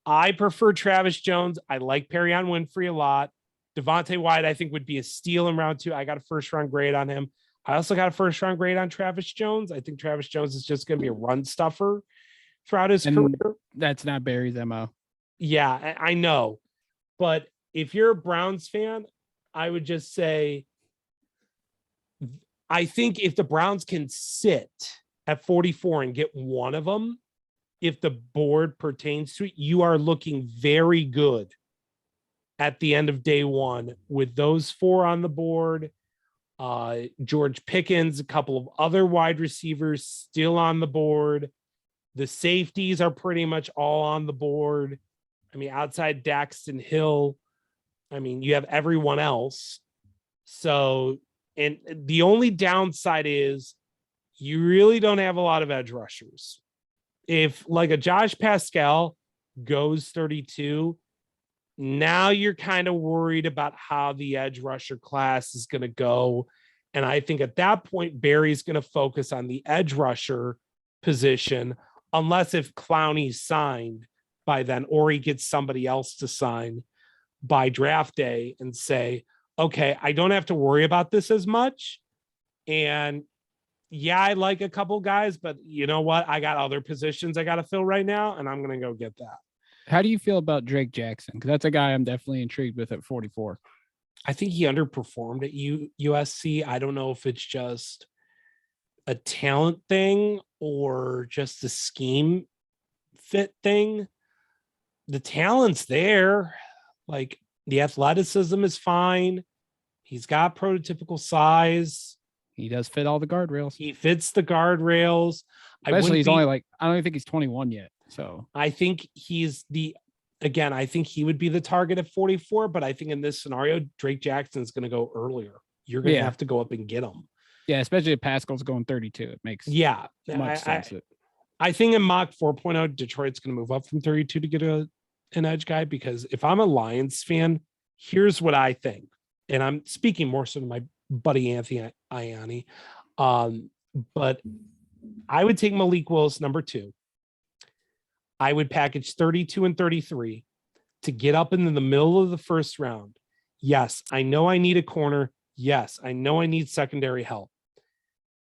I prefer Travis Jones. I like Perion Winfrey a lot. Devontae Wyatt, I think, would be a steal in round 2. I got a first-round grade on him. I also got a first-round grade on Travis Jones. I think Travis Jones is just going to be a run stuffer throughout his career. That's not Barry's MO. Yeah, I know. But if you're a Browns fan, I would just say, I think if the Browns can sit at 44 and get one of them, if the board pertains to it, you are looking very good at the end of day one with those four on the board. George Pickens, a couple of other wide receivers still on the board. The safeties are pretty much all on the board. I mean, outside Daxton Hill, I mean, you have everyone else. So, and the only downside is you really don't have a lot of edge rushers. If like a Josh Pascal goes 32, now you're kind of worried about how the edge rusher class is going to go. And I think at that point, Barry's going to focus on the edge rusher position, unless if Clowney's signed by then, or he gets somebody else to sign by draft day and say, okay, I don't have to worry about this as much. And yeah, I like a couple guys, but you know what? I got other positions I got to fill right now, and I'm going to go get that. How do you feel about Drake Jackson? Because that's a guy I'm definitely intrigued with at 44. I think he underperformed at USC. I don't know if it's just a talent thing or just a scheme fit thing. The talent's there. Like the athleticism is fine. He's got prototypical size. He does fit all the guardrails. He fits the guardrails. Especially he's only like, I don't even think he's 21 yet. So I think I think he would be the target at 44, but I think in this scenario, Drake Jackson's going to go earlier. You're going to have to go up and get him. Yeah, especially if Pascal's going 32. It makes much sense. I think in mock 4.0, Detroit's going to move up from 32 to get an edge guy, because if I'm a Lions fan, here's what I think. And I'm speaking more so to my buddy Anthony Ianni. But I would take Malik Willis number 2. I would package 32 and 33 to get up into the middle of the first round. Yes, I know I need a corner. Yes, I know I need secondary help.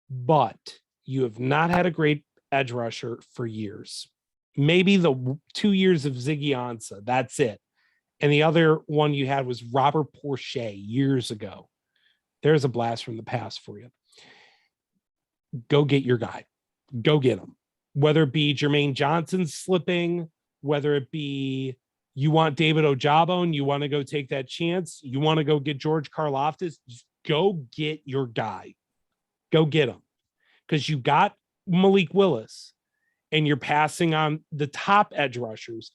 But you have not had a great edge rusher for years. Maybe the 2 years of Ziggy Ansah. That's it. And the other one you had was Robert Porcher years ago. There's a blast from the past for you. Go get your guy. Go get him. Whether it be Jermaine Johnson slipping, whether it be you want David Ojabo and you want to go take that chance, you want to go get George Karlaftis, just go get your guy. Go get him. Because you got Malik Willis and you're passing on the top edge rushers.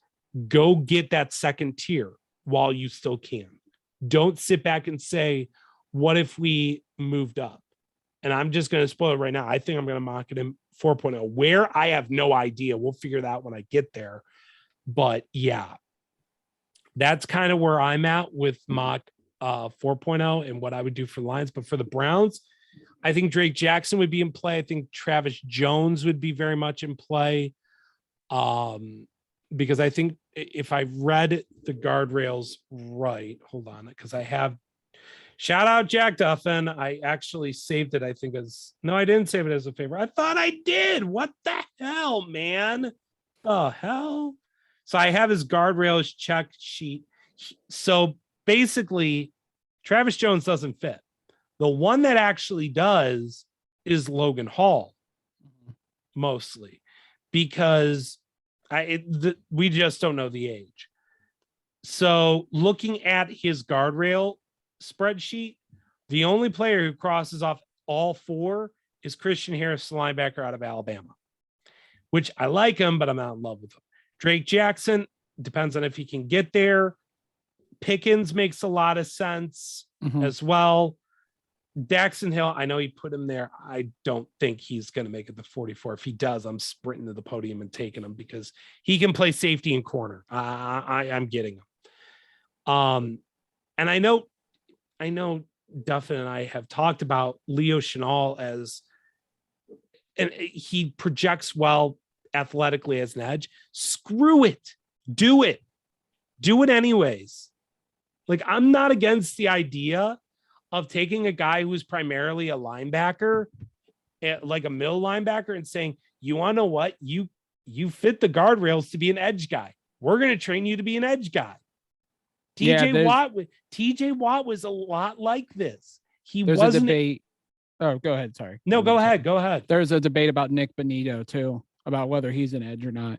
Go get that second tier while you still can. Don't sit back and say, what if we moved up? And I'm just going to spoil it right now. I think I'm going to mock it in 4.0. Where? I have no idea. We'll figure that out when I get there. But yeah, that's kind of where I'm at with mock 4.0 and what I would do for the Lions. But for the Browns, I think Drake Jackson would be in play. I think Travis Jones would be very much in play. Because I think if I read the guardrails right, hold on, because I have shout out Jack Duffin. I actually saved it, I think, I didn't save it as a favorite. I thought I did. What the hell, man? The hell? So I have his guardrails check sheet. So basically, Travis Jones doesn't fit. The one that actually does is Logan Hall, mostly, because we just don't know the age. So looking at his guardrail spreadsheet, the only player who crosses off all four is Christian Harris, the linebacker out of Alabama, which I like him, but I'm not in love with him. Drake Jackson, depends on if he can get there. Pickens makes a lot of sense as well. Daxton Hill, I know he put him there. I don't think he's going to make it to 44. If he does, I'm sprinting to the podium and taking him because he can play safety and corner. I'm getting him. And I know Duffin and I have talked about Leo Chenal and he projects well athletically as an edge. Screw it. Do it anyways. Like, I'm not against the idea of taking a guy who's primarily a linebacker, like a middle linebacker, and saying, you want to know what? You fit the guardrails to be an edge guy. We're going to train you to be an edge guy. TJ Watt was a lot like this. There's a debate. Oh, go ahead. Sorry. No, go ahead. Go ahead. There's a debate about Nick Bonito too, about whether he's an edge or not.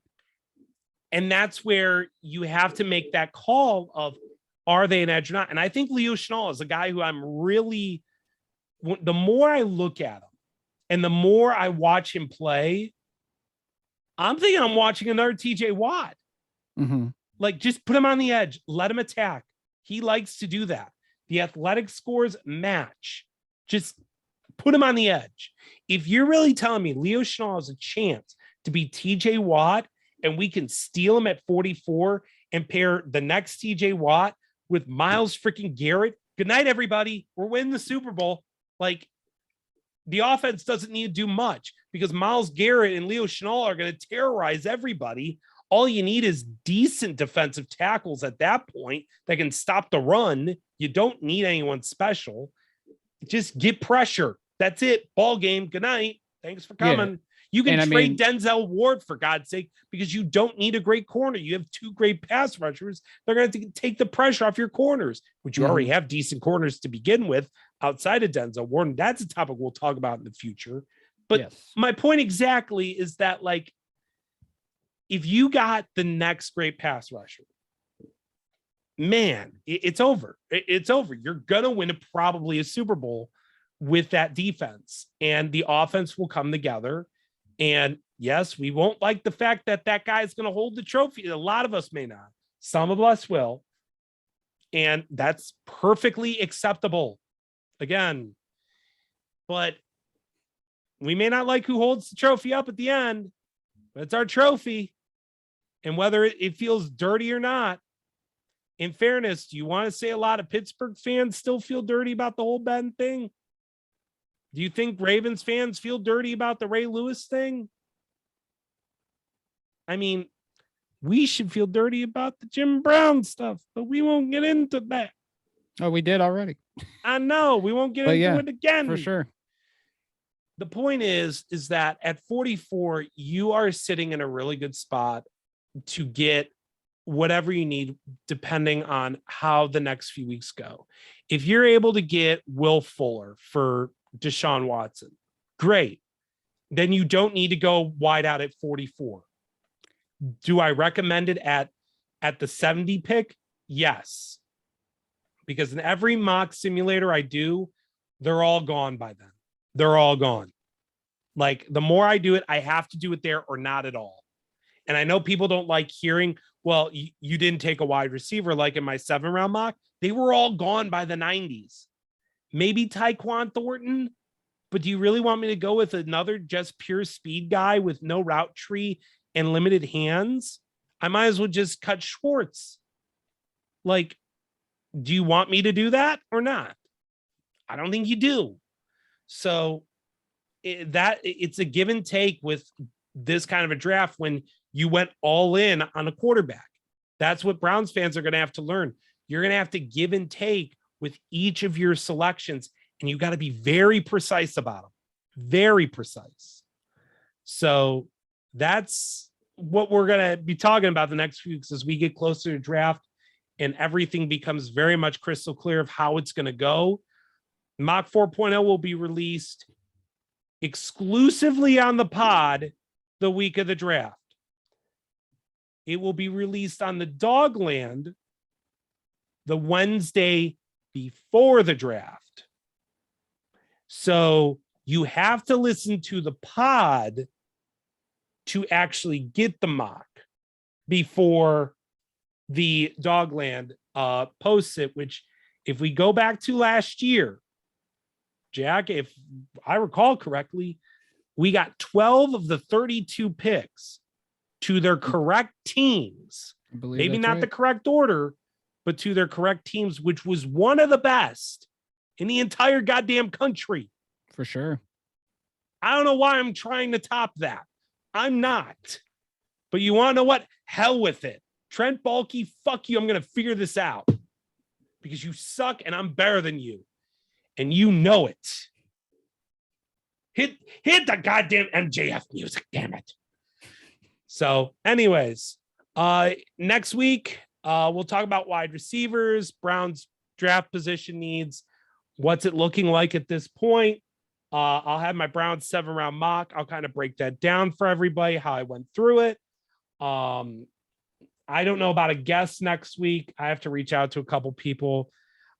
And that's where you have to make that call of, are they an edge or not? And I think Leo Chenal is a guy who the more I look at him and the more I watch him play, I'm thinking I'm watching another TJ Watt. Like, just put him on the edge, let him attack. He likes to do that. The athletic scores match. Just put him on the edge. If you're really telling me Leo Chenal has a chance to be TJ Watt and we can steal him at 44 and pair the next TJ Watt with Myles freaking Garrett, good night, everybody. We're winning the Super Bowl. Like, the offense doesn't need to do much because Myles Garrett and Leo Chenal are going to terrorize everybody. All you need is decent defensive tackles at that point that can stop the run. You don't need anyone special. Just get pressure. That's it. Ball game. Good night. Thanks for coming. Yeah. You can trade Denzel Ward, for God's sake, because you don't need a great corner. You have two great pass rushers. They're going to take the pressure off your corners, which you already have decent corners to begin with outside of Denzel Ward. And that's a topic we'll talk about in the future. But my point exactly is that, like, if you got the next great pass rusher, man, it's over. It's over. You're going to win probably a Super Bowl with that defense, and the offense will come together. And yes, we won't like the fact that that guy is going to hold the trophy. A lot of us may not. Some of us will. And that's perfectly acceptable. Again, but we may not like who holds the trophy up at the end, but it's our trophy. And whether it feels dirty or not, in fairness, do you want to say a lot of Pittsburgh fans still feel dirty about the whole Ben thing? Do you think Ravens fans feel dirty about the Ray Lewis thing? I mean, we should feel dirty about the Jim Brown stuff, but we won't get into that. Oh, we did already. I know. We won't get into it again. For sure. The point is that at 44, you are sitting in a really good spot to get whatever you need, depending on how the next few weeks go. If you're able to get Will Fuller for Deshaun Watson, great. Then you don't need to go wide out at 44. Do I recommend it at the 70 pick? Yes. Because in every mock simulator I do, they're all gone by then. They're all gone. Like, the more I do it, I have to do it there or not at all. And I know people don't like hearing, well, you didn't take a wide receiver like in my 7-round mock. They were all gone by the 90s. Maybe Tyquan Thornton, but do you really want me to go with another just pure speed guy with no route tree and limited hands? I might as well just cut Schwartz. Like, do you want me to do that or not? I don't think you do. So it's a give and take with this kind of a draft when you went all in on a quarterback. That's what Browns fans are going to have to learn. You're going to have to give and take with each of your selections, and you got to be very precise about them. Very precise. So that's what we're going to be talking about the next few weeks as we get closer to draft and everything becomes very much crystal clear of how it's going to go. Mock 4.0 will be released exclusively on the pod the week of the draft. It will be released on the Dogland the Wednesday before the draft. So you have to listen to the pod to actually get the mock before the Dogland posts it, which if we go back to last year, Jack, if I recall correctly, we got 12 of the 32 picks to their correct teams. Maybe not the correct order, but to their correct teams, which was one of the best in the entire goddamn country. For sure. I don't know why I'm trying to top that. I'm not. But you want to know what? Hell with it. Trent Baalke, fuck you. I'm going to figure this out because you suck and I'm better than you. And you know it. Hit the goddamn MJF music, damn it. So, anyways, next week, we'll talk about wide receivers, Browns draft position needs. What's it looking like at this point? I'll have my Browns 7-round mock. I'll kind of break that down for everybody, how I went through it. I don't know about a guest next week. I have to reach out to a couple people.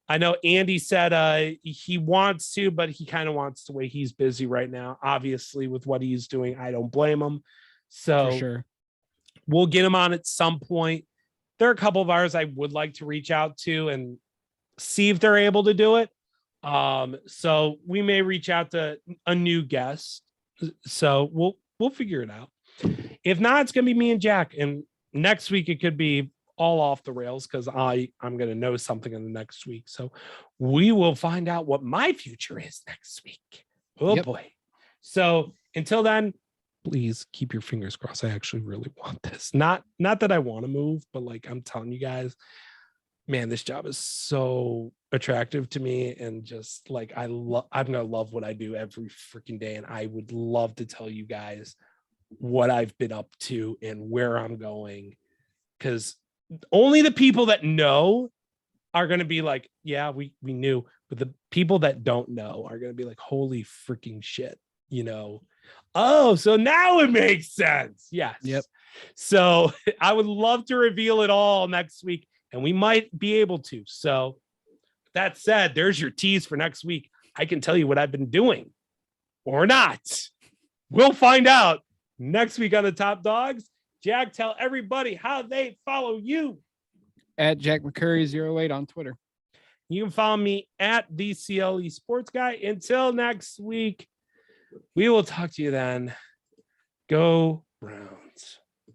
I know Andy said he wants to, but he kind of wants to wait. He's busy right now, obviously, with what he's doing. I don't blame him. So for sure, we'll get him on at some point. There are a couple of ours I would like to reach out to and see if they're able to do it. So we may reach out to a new guest. So we'll figure it out. If not, it's gonna be me and Jack. And next week it could be all off the rails because I'm gonna know something in the next week. So we will find out what my future is next week. Oh boy. So until then, please keep your fingers crossed. I actually really want this. Not that I want to move, but like I'm telling you guys, man, this job is so attractive to me. And just like I'm gonna love what I do every freaking day. And I would love to tell you guys what I've been up to and where I'm going. Because only the people that know are gonna be like, yeah, we knew. But the people that don't know are gonna be like, holy freaking shit, you know. Oh, so now it makes sense. Yes. Yep. So I would love to reveal it all next week, and we might be able to. So that said, there's your tease for next week. I can tell you what I've been doing or not. We'll find out next week on the Top Dogs. Jack, tell everybody how they follow you. At Jack McCurry08 on Twitter. You can follow me at the CLE Sports Guy. Until next week, we will talk to you then. Go Browns.